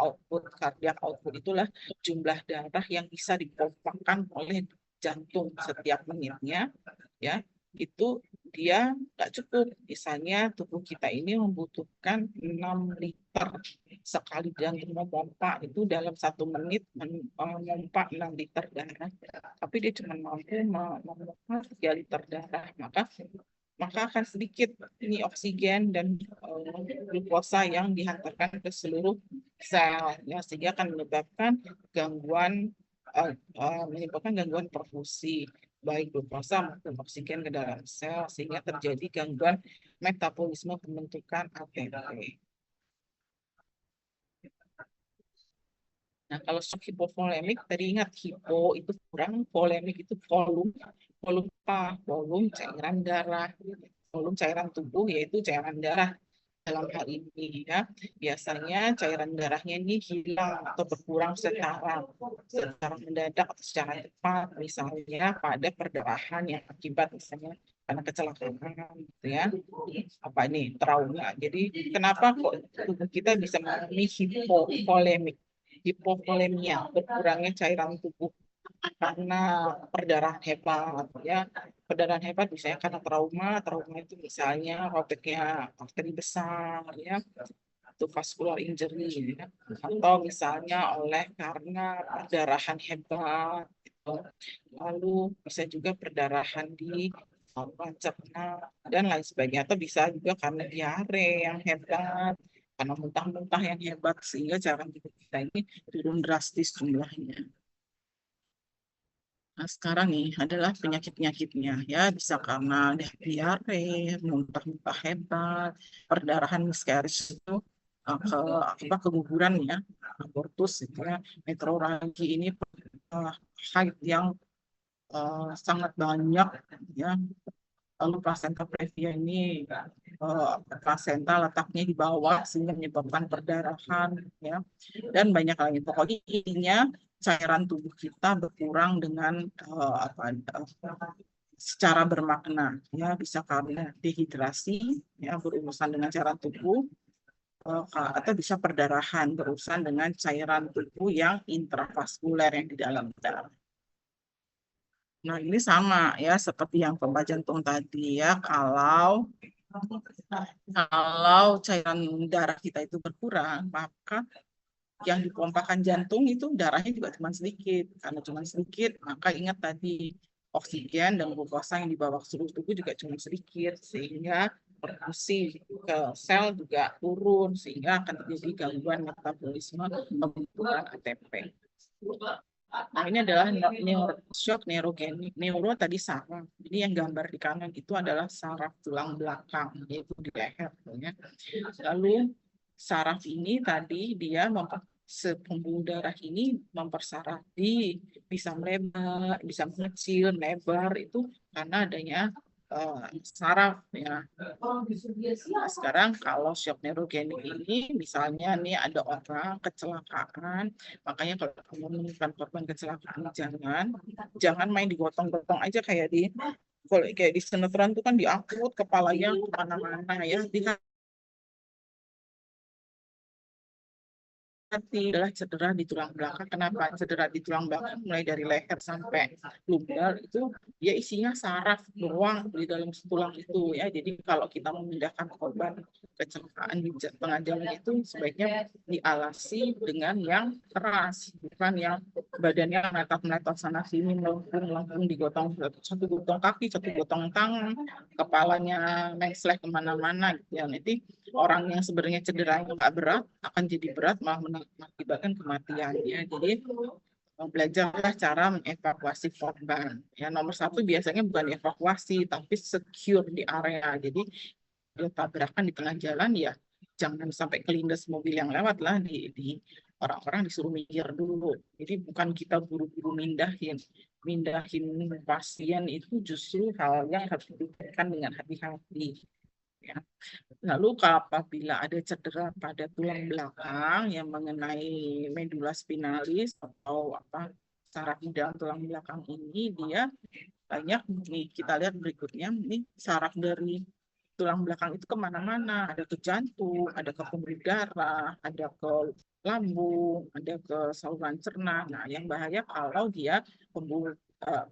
output itulah jumlah darah yang bisa dipompakan oleh jantung setiap menitnya, ya itu dia nggak cukup. Misalnya tubuh kita ini membutuhkan 6 liter sekali jantung memompa, itu dalam 1 menit memompa 6 liter darah, tapi dia cuma mampu memompa 3 liter darah, maka akan sedikit ini oksigen dan glukosa yang dihantarkan ke seluruh sel, ya, sehingga akan menyebabkan gangguan perfusi baik glukosa maupun oksigen ke dalam sel, sehingga terjadi gangguan metabolisme pembentukan ATP. Nah, kalau shock hipovolemik, tadi ingat hipo itu kurang, volemik itu volume, volume cairan darah, volume cairan tubuh yaitu cairan darah. Dalam hal ini, ya, biasanya cairan darahnya ini hilang atau berkurang secara mendadak atau secara cepat, misalnya pada perdarahan yang akibat misalnya karena kecelakaan, gitu ya, apa ini trauma. Jadi kenapa kok tubuh kita bisa mengalami hipovolemia, berkurangnya cairan tubuh karena perdarahan hebat, ya. Perdarahan hebat misalnya karena trauma itu misalnya robeknya arteri besar, ya, itu vascular injury, ya. Atau misalnya karena perdarahan hebat, gitu. Lalu bisa juga perdarahan di saluran cerna dan lain sebagainya, atau bisa juga karena diare yang hebat, karena muntah-muntah yang hebat, sehingga cairan tubuh kita ini turun drastis jumlahnya. Nah, sekarang nih adalah penyakit-penyakitnya, ya, bisa karena diare, muntah-muntah hebat, perdarahan miscarriage itu keguguran, ya, abortus, gitu ya, meteoragi ini haid yang sangat banyak, ya. Lalu plasenta previa ini plasenta letaknya di bawah sehingga menyebabkan perdarahan, ya, dan banyak lagi. Pokoknya intinya cairan tubuh kita berkurang dengan secara bermakna, ya, bisa karena dehidrasi, ya, berurusan dengan cairan tubuh, atau bisa perdarahan berurusan dengan cairan tubuh yang intravaskuler yang di dalam darah. Nah, ini sama, ya, seperti yang pompa jantung tadi, ya. Kalau cairan darah kita itu berkurang, maka yang dipompakan jantung itu darahnya juga cuma sedikit. Karena cuma sedikit, maka ingat tadi oksigen dan glukosa yang dibawa ke seluruh tubuh juga cuma sedikit, sehingga perfusi ke sel juga turun, sehingga akan terjadi gangguan metabolisme pembentukan ATP. Nah, ini adalah shock neurogenik. Neuro tadi saraf. Jadi yang gambar di kanan itu adalah saraf tulang belakang, yaitu di leher, ya. Lalu saraf ini tadi dia pembuluh darah ini mempersaraf bisa melebar, bisa mengecil, lebar itu karena adanya saraf, ya. Nah, sekarang kalau shock neurogenik ini, misalnya nih ada orang kecelakaan, makanya kalau kamu menemukan korban kecelakaan, jangan main digotong-gotong aja kayak di sinetron itu kan diangkut kepalanya kemana-mana, ya. Adalah cedera di tulang belakang. Kenapa cedera di tulang belakang? Mulai dari leher sampai lumbar itu dia isinya saraf doang di dalam tulang itu, ya. Jadi kalau kita memindahkan korban kecelakaan di tengah jalan itu sebaiknya dialasi dengan yang keras, bukan yang badannya meletot-meletot sana sini, melengkung digotong, satu gotong kaki, satu gotong tangan, kepalanya mengslet kemana-mana, gitu, ya. Nanti orang yang sebenarnya cederanya nggak berat akan jadi berat, malah mengakibatkan kematiannya. Jadi belajarlah cara mengevakuasi korban. Ya, nomor satu biasanya bukan evakuasi, tapi secure di area. Jadi tabrakan di tengah jalan, ya jangan sampai kelindes mobil yang lewat lah, di orang-orang disuruh minggir dulu. Jadi bukan kita buru-buru mindahin pasien, itu justru hal yang harus dipikirkan dengan hati-hati. Ya. Lalu apabila ada cedera pada tulang belakang yang mengenai medula spinalis atau saraf di dalam tulang belakang ini, dia banyak nih, kita lihat berikutnya nih, saraf dari tulang belakang itu kemana-mana, ada ke jantung, ada ke pembuluh darah, ada ke lambung, ada ke saluran cerna. Nah, yang bahaya kalau dia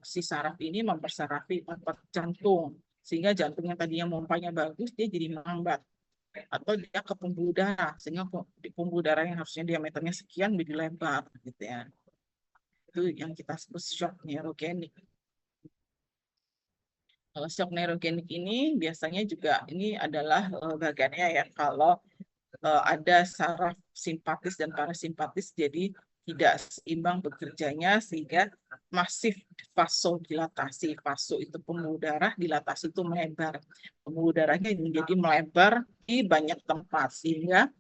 si saraf ini mempersarafi otot jantung, sehingga jantung yang tadinya mompanya bagus dia jadi melambat, atau dia ke pembuluh darah, sehingga di pembuluh darah yang harusnya diameternya sekian jadi lebar gitu ya. Itu yang kita sebut shock neurogenik. Kalau shock neurogenik ini biasanya juga ini adalah bagiannya ya, kalau ada saraf simpatis dan parasimpatis jadi tidak seimbang bekerjanya, sehingga masif vasodilatasi. Vaso itu pembuluh darah, dilatasi itu melebar. Pembuluh darahnya menjadi melebar di banyak tempat, sehingga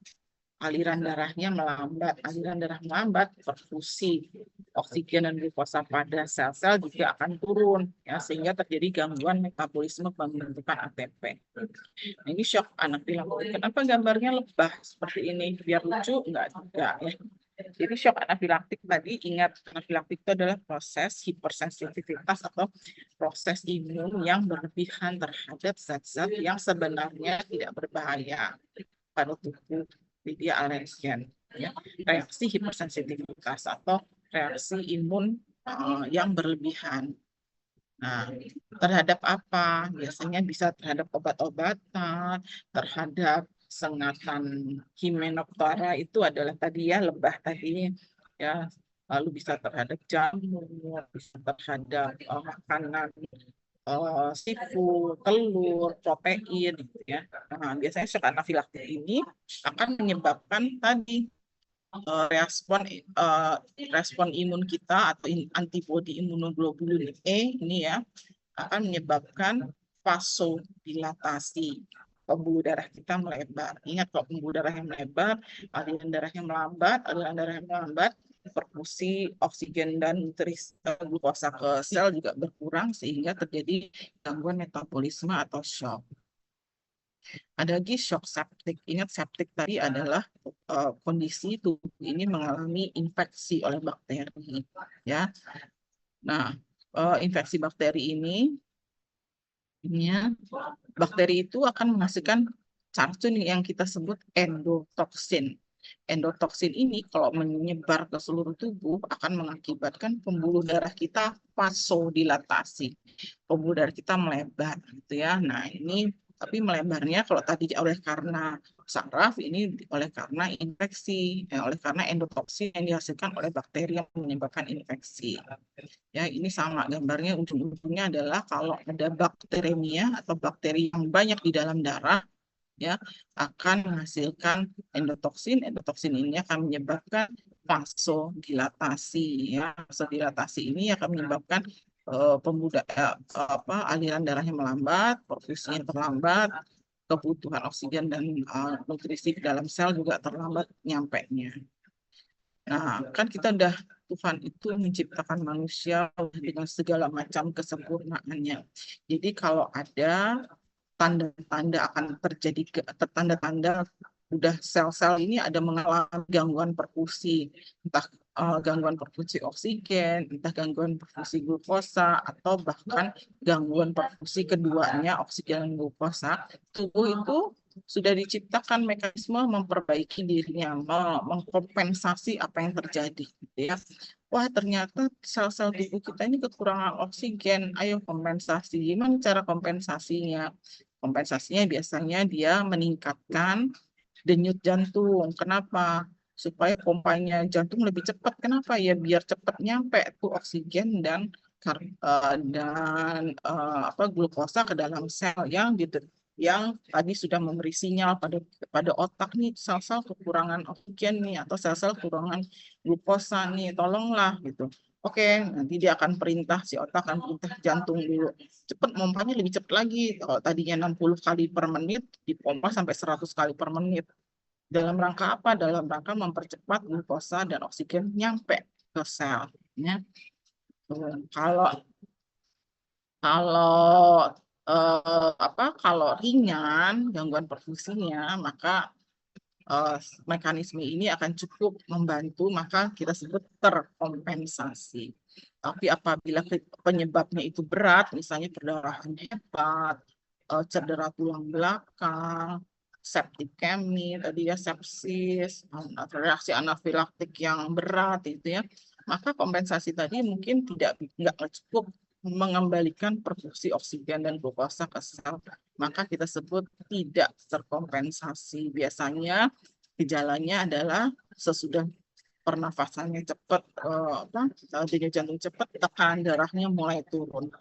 aliran darahnya melambat. Aliran darah melambat, perfusi oksigen dan glukosa pada sel-sel juga akan turun, ya, sehingga terjadi gangguan metabolisme pembentukan ATP. Nah, ini shock anafilaktik. Kenapa gambarnya lebah seperti ini? Biar lucu? Enggak juga ya. Jadi shock anafilaktik tadi, ingat anafilaktik itu adalah proses hipersensitivitas atau proses imun yang berlebihan terhadap zat-zat yang sebenarnya tidak berbahaya pada tubuh, dia alergen. Ya. Reaksi hipersensitivitas atau reaksi imun yang berlebihan. Nah, terhadap apa? Biasanya bisa terhadap obat-obatan, terhadap sengatan Hymenoptera, itu adalah tadi ya, lebah tadi ya. Lalu bisa terhadap jamur, bisa terhadap makanan seafood, telur, protein gitu ya. Nah, biasanya shock anafilaktik ini akan menyebabkan tadi respon imun kita atau antibodi imunoglobulin E ini ya, akan menyebabkan vasodilatasi. Pembuluh darah kita melebar. Ingat, kalau pembuluh darah yang melebar, aliran darahnya melambat, perfusi oksigen dan glukosa ke sel juga berkurang, sehingga terjadi gangguan metabolisme atau shock. Ada lagi shock septic. Ingat, septic tadi adalah kondisi tubuh ini mengalami infeksi oleh bakteri, ya. Nah, infeksi bakteri ini, bakteri itu akan menghasilkan racun yang kita sebut endotoksin. Endotoksin ini kalau menyebar ke seluruh tubuh akan mengakibatkan pembuluh darah kita vasodilatasi. Pembuluh darah kita melebar gitu ya. Nah, ini tapi melebarnya kalau tadi oleh karena saraf, ini oleh karena infeksi, oleh karena endotoksin yang dihasilkan oleh bakteri yang menyebabkan infeksi. Ya, ini sama gambarnya, ujung-ujungnya adalah kalau ada bakteremia atau bakteri yang banyak di dalam darah, ya, akan menghasilkan endotoksin. Endotoksin ini akan menyebabkan vasodilatasi, ya. Vasodilatasi ini akan menyebabkan aliran darahnya melambat, perfusinya terlambat, kebutuhan oksigen dan nutrisi dalam sel juga terlambat nyampenya. Nah, kan kita Tuhan itu menciptakan manusia dengan segala macam kesempurnaannya. Jadi kalau ada tanda-tanda akan terjadi, tanda-tanda udah sel-sel ini ada mengalami gangguan perfusi, entah gangguan perfusi oksigen, entah gangguan perfusi glukosa, atau bahkan gangguan perfusi keduanya, oksigen dan glukosa, tubuh itu sudah diciptakan mekanisme memperbaiki dirinya, mengkompensasi apa yang terjadi, gitu ya. Wah, ternyata sel-sel tubuh kita ini kekurangan oksigen. Ayo kompensasi. Gimana cara kompensasinya? Kompensasinya biasanya dia meningkatkan denyut jantung. Kenapa? Supaya pompanya jantung lebih cepat. Kenapa ya? Biar cepat nyampe tuh oksigen dan glukosa ke dalam sel yang tadi sudah memberi sinyal pada otak nih, sel-sel kekurangan oksigen nih, atau sel-sel kekurangan glukosa nih, tolonglah gitu. Oke, nanti dia akan perintah, si otak akan perintah jantung dulu. Cepat, pompanya lebih cepat lagi. Kalau tadinya 60 kali per menit, dipompa sampai 100 kali per menit. Dalam rangka apa? Dalam rangka mempercepat glukosa dan oksigen nyampe ke sel. Ya. Kalau kalau kalau ringan gangguan perfusinya, maka mekanisme ini akan cukup membantu, maka kita sebut terkompensasi. Tapi apabila penyebabnya itu berat, misalnya perdarahan hepat, cedera tulang belakang, septikemi, tadi ya sepsis, reaksi anafilaktik yang berat itu ya, maka kompensasi tadi mungkin nggak cukup mengembalikan perfusi oksigen dan glukosa ke sel, maka kita sebut tidak terkompensasi. Biasanya gejalanya adalah sesudah pernafasannya cepat, denyut jantung cepat, tekanan darahnya mulai turun.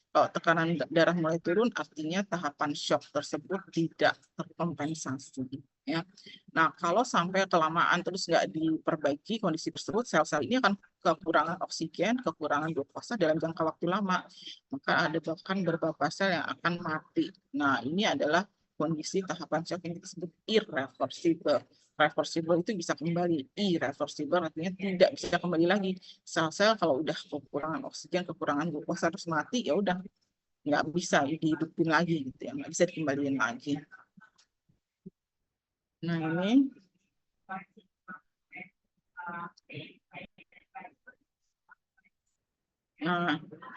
Kalau tekanan darah mulai turun, artinya tahapan shock tersebut tidak terkompensasi. Ya. Nah, kalau sampai kelamaan terus nggak diperbaiki kondisi tersebut, sel-sel ini akan kekurangan oksigen, kekurangan glukosa dalam jangka waktu lama. Maka ada bahkan beberapa sel yang akan mati. Nah, ini adalah kondisi tahapan shock yang disebut irreversible. Reversible itu bisa kembali, irreversible artinya tidak bisa kembali lagi. Sel-sel kalau udah kekurangan oksigen, kekurangan glukosa terus mati, ya udah nggak bisa dihidupin lagi gitu ya, nggak bisa dikembaliin lagi. Nah ini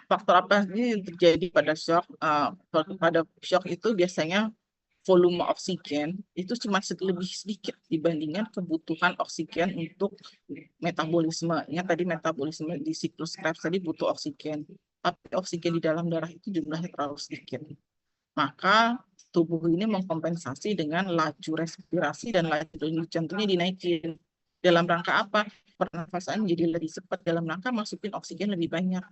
faktor apa sih yang terjadi pada shock? Pada shock itu biasanya volume oksigen itu cuma lebih sedikit dibandingkan kebutuhan oksigen untuk metabolisme. Ya, tadi metabolisme di siklus Krebs tadi butuh oksigen, tapi oksigen di dalam darah itu jumlahnya terlalu sedikit. Maka tubuh ini mengkompensasi dengan laju respirasi dan laju denyut jantungnya dinaikin. Dalam rangka apa? Pernafasan jadi lebih cepat, dalam rangka masukin oksigen lebih banyak.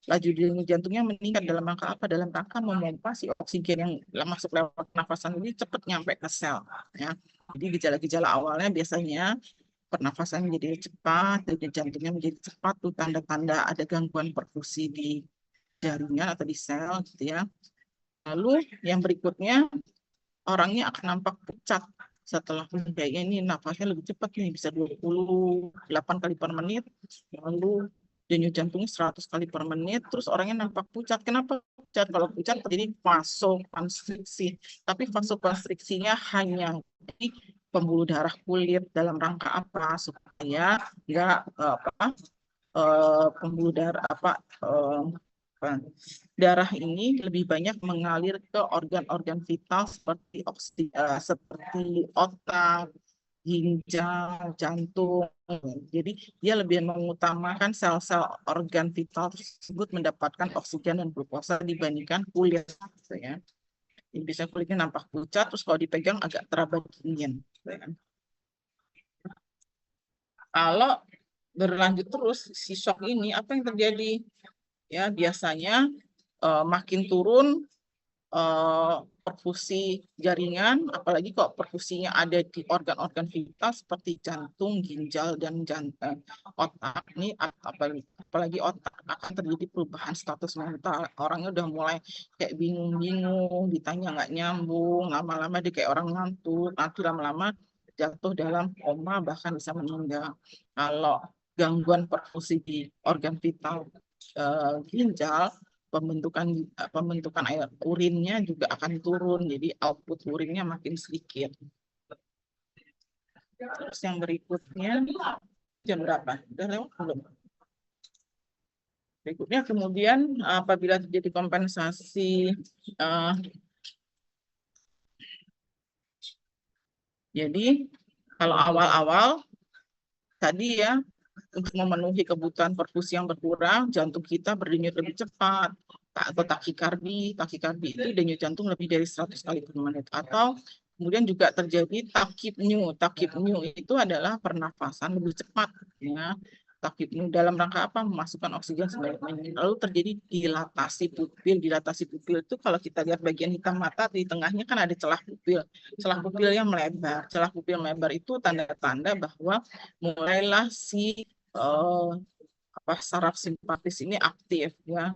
Laju denyut jantungnya meningkat dalam rangka apa? Dalam rangka memompa si oksigen yang masuk lewat pernafasan ini cepat nyampe ke sel. Ya. Jadi gejala-gejala awalnya biasanya pernafasan menjadi cepat, denyut jantungnya menjadi cepat, tuh tanda-tanda ada gangguan perfusi di jaringan atau di sel, gitu ya. Lalu yang berikutnya orangnya akan nampak pucat setelah kayaknya ini nafasnya lebih cepat nih, bisa 28 kali per menit, lalu denyut jantungnya 100 kali per menit, terus orangnya nampak pucat. Kenapa pucat? Kalau pucat terjadi vasokonstriksi, tapi vasokonstriksinya hanya di pembuluh darah kulit. Dalam rangka apa? Supaya nggak pembuluh darah darah ini lebih banyak mengalir ke organ-organ vital seperti otak, ginjal, jantung. Jadi dia lebih mengutamakan sel-sel organ vital tersebut mendapatkan oksigen dan glukosa dibandingkan kulit, gitu ya. Jadi bisa kulitnya nampak pucat, terus kalau dipegang agak teraba dingin. Gitu ya. Kalau berlanjut terus si shock ini, apa yang terjadi? Ya biasanya makin turun perfusi jaringan, apalagi kok perfusinya ada di organ-organ vital seperti jantung, ginjal, dan otak. Ini apalagi otak akan terjadi perubahan status mental. Orangnya udah mulai kayak bingung-bingung, ditanya nggak nyambung, lama-lama dia kayak orang ngantuk, nanti lama-lama jatuh dalam koma, bahkan bisa meninggal. Kalau gangguan perfusi di organ vital ginjal, pembentukan air urinnya juga akan turun, jadi output urinnya makin sedikit. Terus yang berikutnya jam berapa? Udah lewat belum? Berikutnya kemudian apabila terjadi kompensasi jadi kalau awal-awal tadi ya, untuk memenuhi kebutuhan perfusi yang berkurang, jantung kita berdenyut lebih cepat, atau takikardi. Takikardi itu denyut jantung lebih dari 100 kali per menit. Atau kemudian juga terjadi takipneu. Takipneu itu adalah pernafasan lebih cepat. Ya. Takipneu dalam rangka apa? Memasukkan oksigen sebanyak-banyaknya. Lalu terjadi dilatasi pupil. Dilatasi pupil itu kalau kita lihat bagian hitam mata, di tengahnya kan ada celah pupil. Celah pupil yang melebar. Celah pupil melebar itu tanda-tanda bahwa mulailah si saraf simpatis ini aktif ya.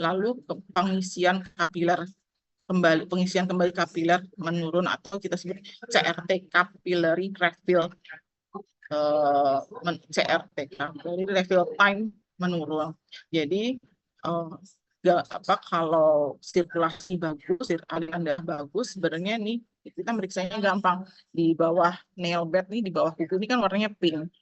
Lalu pengisian kembali kapiler menurun atau kita sebut CRT, capillary refill, CRT, capillary refill time menurun. Jadi kalau sirkulasi bagus, aliran darah bagus, sebenarnya nih kita meriksanya gampang. Di bawah nail bed nih, di bawah kuku ini kan warnanya pink.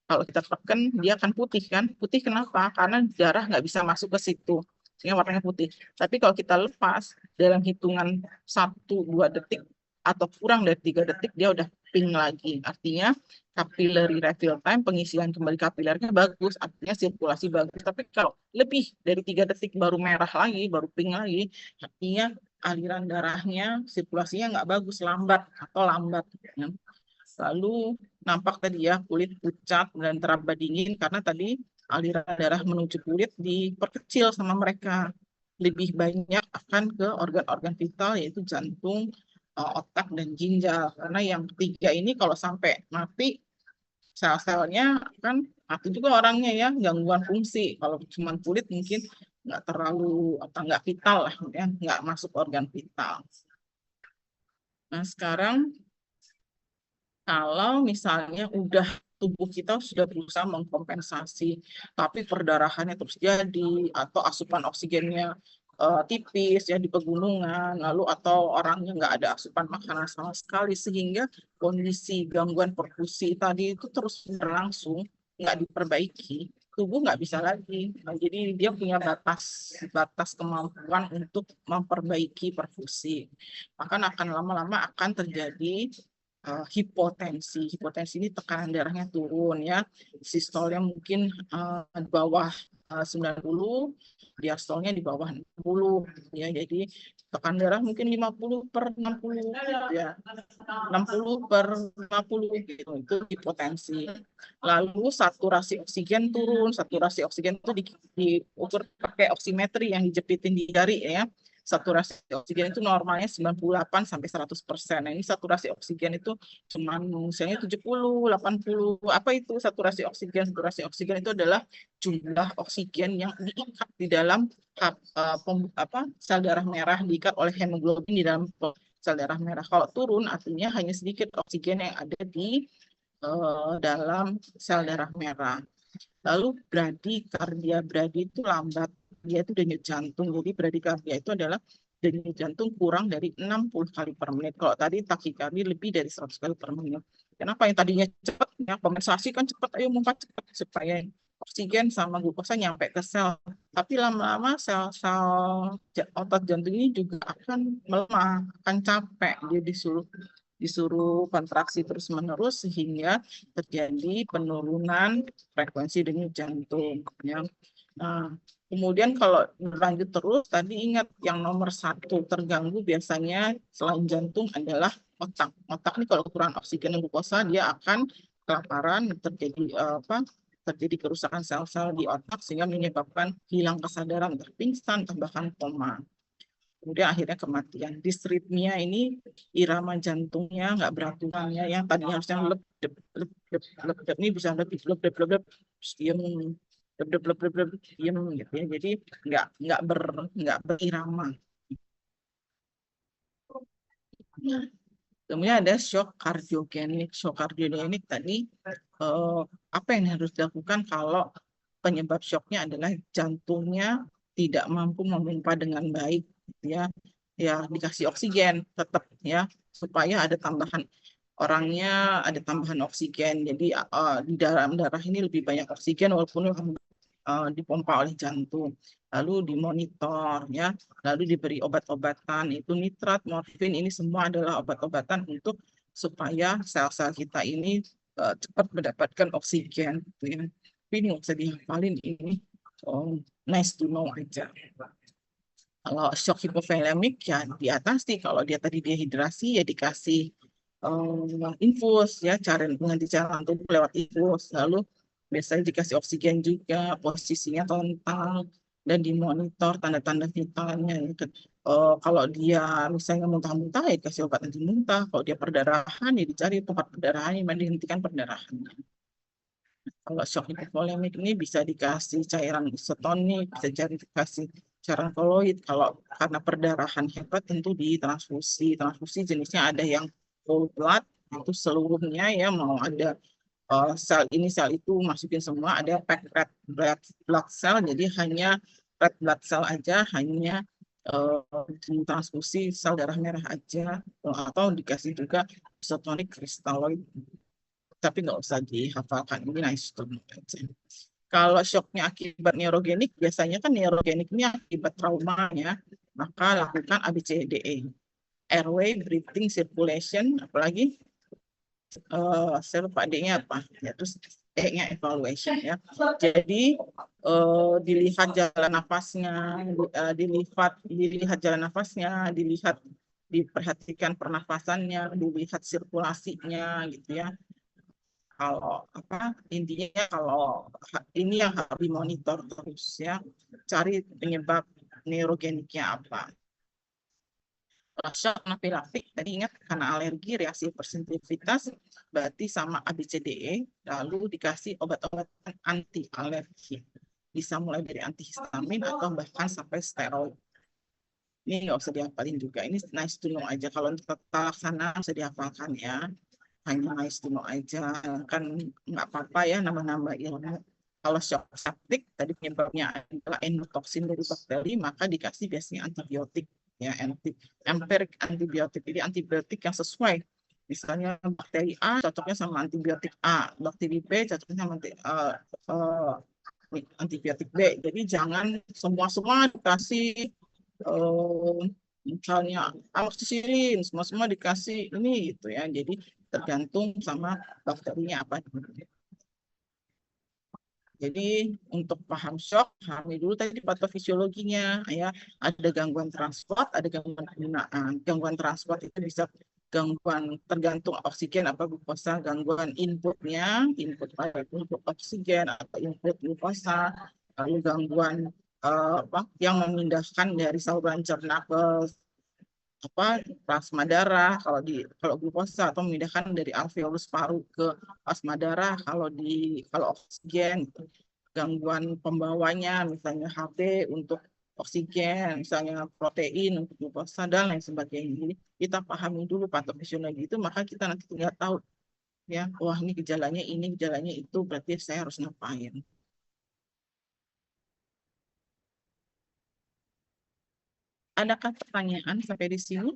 Kalau kita tekan, dia akan putih kan? Putih kenapa? Karena darah nggak bisa masuk ke situ, sehingga warnanya putih. Tapi kalau kita lepas, dalam hitungan 1-2 detik, atau kurang dari 3 detik, dia udah pink lagi. Artinya, capillary refill time, pengisian kembali kapilernya bagus, artinya sirkulasi bagus. Tapi kalau lebih dari 3 detik baru merah lagi, baru pink lagi, artinya aliran darahnya, sirkulasinya nggak bagus, lambat atau lambat. Ya. Lalu nampak tadi ya kulit pucat dan teraba dingin karena tadi aliran darah menuju kulit diperkecil sama mereka. Lebih banyak akan ke organ-organ vital yaitu jantung, otak, dan ginjal. Karena yang ketiga ini kalau sampai mati, sel-selnya kan mati juga orangnya ya, gangguan fungsi. Kalau cuma kulit mungkin nggak terlalu atau nggak vital lah, ya, nggak masuk organ vital. Nah sekarang kalau misalnya tubuh kita sudah berusaha mengkompensasi, tapi perdarahannya terus jadi, atau asupan oksigennya tipis ya di pegunungan, lalu atau orangnya nggak ada asupan makanan sama sekali, sehingga kondisi gangguan perfusi tadi itu terus berlangsung, nggak diperbaiki, tubuh nggak bisa lagi. Nah, jadi dia punya batas kemampuan untuk memperbaiki perfusi. Maka akan lama-lama akan terjadi hipotensi. Hipotensi ini tekanan darahnya turun ya. Sistolnya mungkin di bawah 90, diastolnya di bawah 60 ya. Jadi tekanan darah mungkin 50/60 ya. 60/50 gitu. Itu hipotensi. Lalu saturasi oksigen turun. Saturasi oksigen itu diukur pakai oximetri yang dijepitin di jari ya. Saturasi oksigen itu normalnya 98-100%. Nah, ini saturasi oksigen itu cuma misalnya 70, 80. Apa itu saturasi oksigen? Saturasi oksigen itu adalah jumlah oksigen yang diikat di dalam sel darah merah, diikat oleh hemoglobin di dalam sel darah merah. Kalau turun artinya hanya sedikit oksigen yang ada di dalam sel darah merah. Lalu bradikardia, bradi itu lambat, dia itu denyut jantung. Jadi bradikardia itu adalah denyut jantung kurang dari 60 kali per menit. Kalau tadi takikardia lebih dari 100 kali per menit. Kenapa yang tadinya cepat, ya kompensasi kan cepat, ayo mempat cepat supaya oksigen sama glukosa nyampe ke sel. Tapi lama-lama sel-sel otot jantung ini juga akan melemah, akan capek, dia disuruh kontraksi terus-menerus sehingga terjadi penurunan frekuensi denyut jantung. Ya. Nah, kemudian kalau berlanjut terus, tadi ingat yang nomor 1 terganggu biasanya selain jantung adalah otak. Otak ini kalau kekurangan oksigen dan glukosa, dia akan kelaparan, terjadi kerusakan sel-sel di otak sehingga menyebabkan hilang kesadaran, terpingsan, bahkan koma. Kemudian akhirnya kematian. Disritmia ini irama jantungnya nggak beraturannya, yang tadinya harusnya lep dep lep dep lep dep, ini bisa lebih lep dep lep dep diem lep dep lep dep lep diem gitu ya. Jadi nggak berirama. Kemudian ada shock kardiogenik. Shock kardiogenik tadi apa yang harus dilakukan kalau penyebab shocknya adalah jantungnya tidak mampu memompa dengan baik, ya dikasih oksigen tetap ya supaya ada tambahan oksigen. Jadi di dalam darah ini lebih banyak oksigen walaupun dipompa oleh jantung. Lalu dimonitor ya, lalu diberi obat-obatan, itu nitrat, morfin, ini semua adalah obat-obatan untuk supaya sel-sel kita ini cepat mendapatkan oksigen gitu ya. Tapi ini nggak usah dihafalin, ini nice to know aja. Kalau shock hipovolemik ya diatasi. Kalau dia tadi dehidrasi ya dikasih infus ya, mengganti cairan tubuh lewat infus. Lalu biasanya dikasih oksigen juga, posisinya total, dan dimonitor tanda-tanda vitalnya. Kalau dia misalnya muntah-muntah ya dikasih obat anti muntah. Kalau dia perdarahan ya dicari tempat perdarahan yang dihentikan perdarahannya. Kalau shock hipovolemik ini bisa dikasih cairan isotonik, bisa dikasih cairan koloid. Kalau karena perdarahan hebat tentu ditransfusi. Transfusi jenisnya ada yang whole blood, itu seluruhnya ya, mau ada sel ini sel itu masukin semua. Ada packed red blood cell, jadi hanya red blood cell aja, hanya transfusi sel darah merah aja, atau dikasih juga isotonic kristaloid, tapi nggak usah dihafalkan, ini nice to know aja. Kalau shocknya akibat neurogenik, biasanya kan neurogenik ini akibat traumanya, maka lakukan ABCDE. Airway, breathing, circulation, apalagi saya lupa D-nya apa ya, terus E-nya evaluation ya. Jadi dilihat jalan nafasnya, dilihat jalan nafasnya, diperhatikan pernafasannya, dilihat sirkulasinya gitu ya. Kalau apa intinya, kalau ini yang harus dimonitor terus ya, cari penyebab neurogeniknya apa. Shock anafilaktik tadi ingat karena alergi, reaksi hipersensitivitas, berarti sama ABCDE, lalu dikasih obat-obatan anti alergi, bisa mulai dari antihistamin atau bahkan sampai steroid. Ini nggak usah dihafalin juga, ini nice to know aja. Kalau untuk tata laksana bisa dihafalkan ya, hanya nice to know aja, kan nggak apa-apa ya nambah-nambah ilmu. Kalau shock septic tadi penyebabnya adalah endotoksin dari bakteri, maka dikasih biasanya antibiotik ya, empirik antibiotik. Jadi antibiotik yang sesuai. Misalnya bakteri A cocoknya sama antibiotik A, bakteri B cocoknya sama antibiotik B. Jadi jangan semua dikasih misalnya amoxicillin, semua dikasih ini gitu ya. Jadi tergantung sama bakterinya apa. Jadi untuk paham shock, pahami dulu tadi patofisiologinya ya. Ada gangguan transport, ada gangguan penggunaan. Gangguan transport itu bisa gangguan tergantung oksigen apa glukosa, gangguan inputnya, input baik untuk oksigen atau input glukosa, lalu gangguan apa yang memindahkan dari saluran cerna ke apa plasma darah kalau glukosa, atau memindahkan dari alveolus paru ke plasma darah kalau oksigen, gangguan pembawanya misalnya HB untuk oksigen, misalnya protein untuk glukosa dan lain sebagainya. Jadi kita pahami dulu patofisiologi itu, maka kita nanti tinggal tahu ya, wah ini gejalanya itu, berarti saya harus ngapain. Adakah pertanyaan sampai di sini?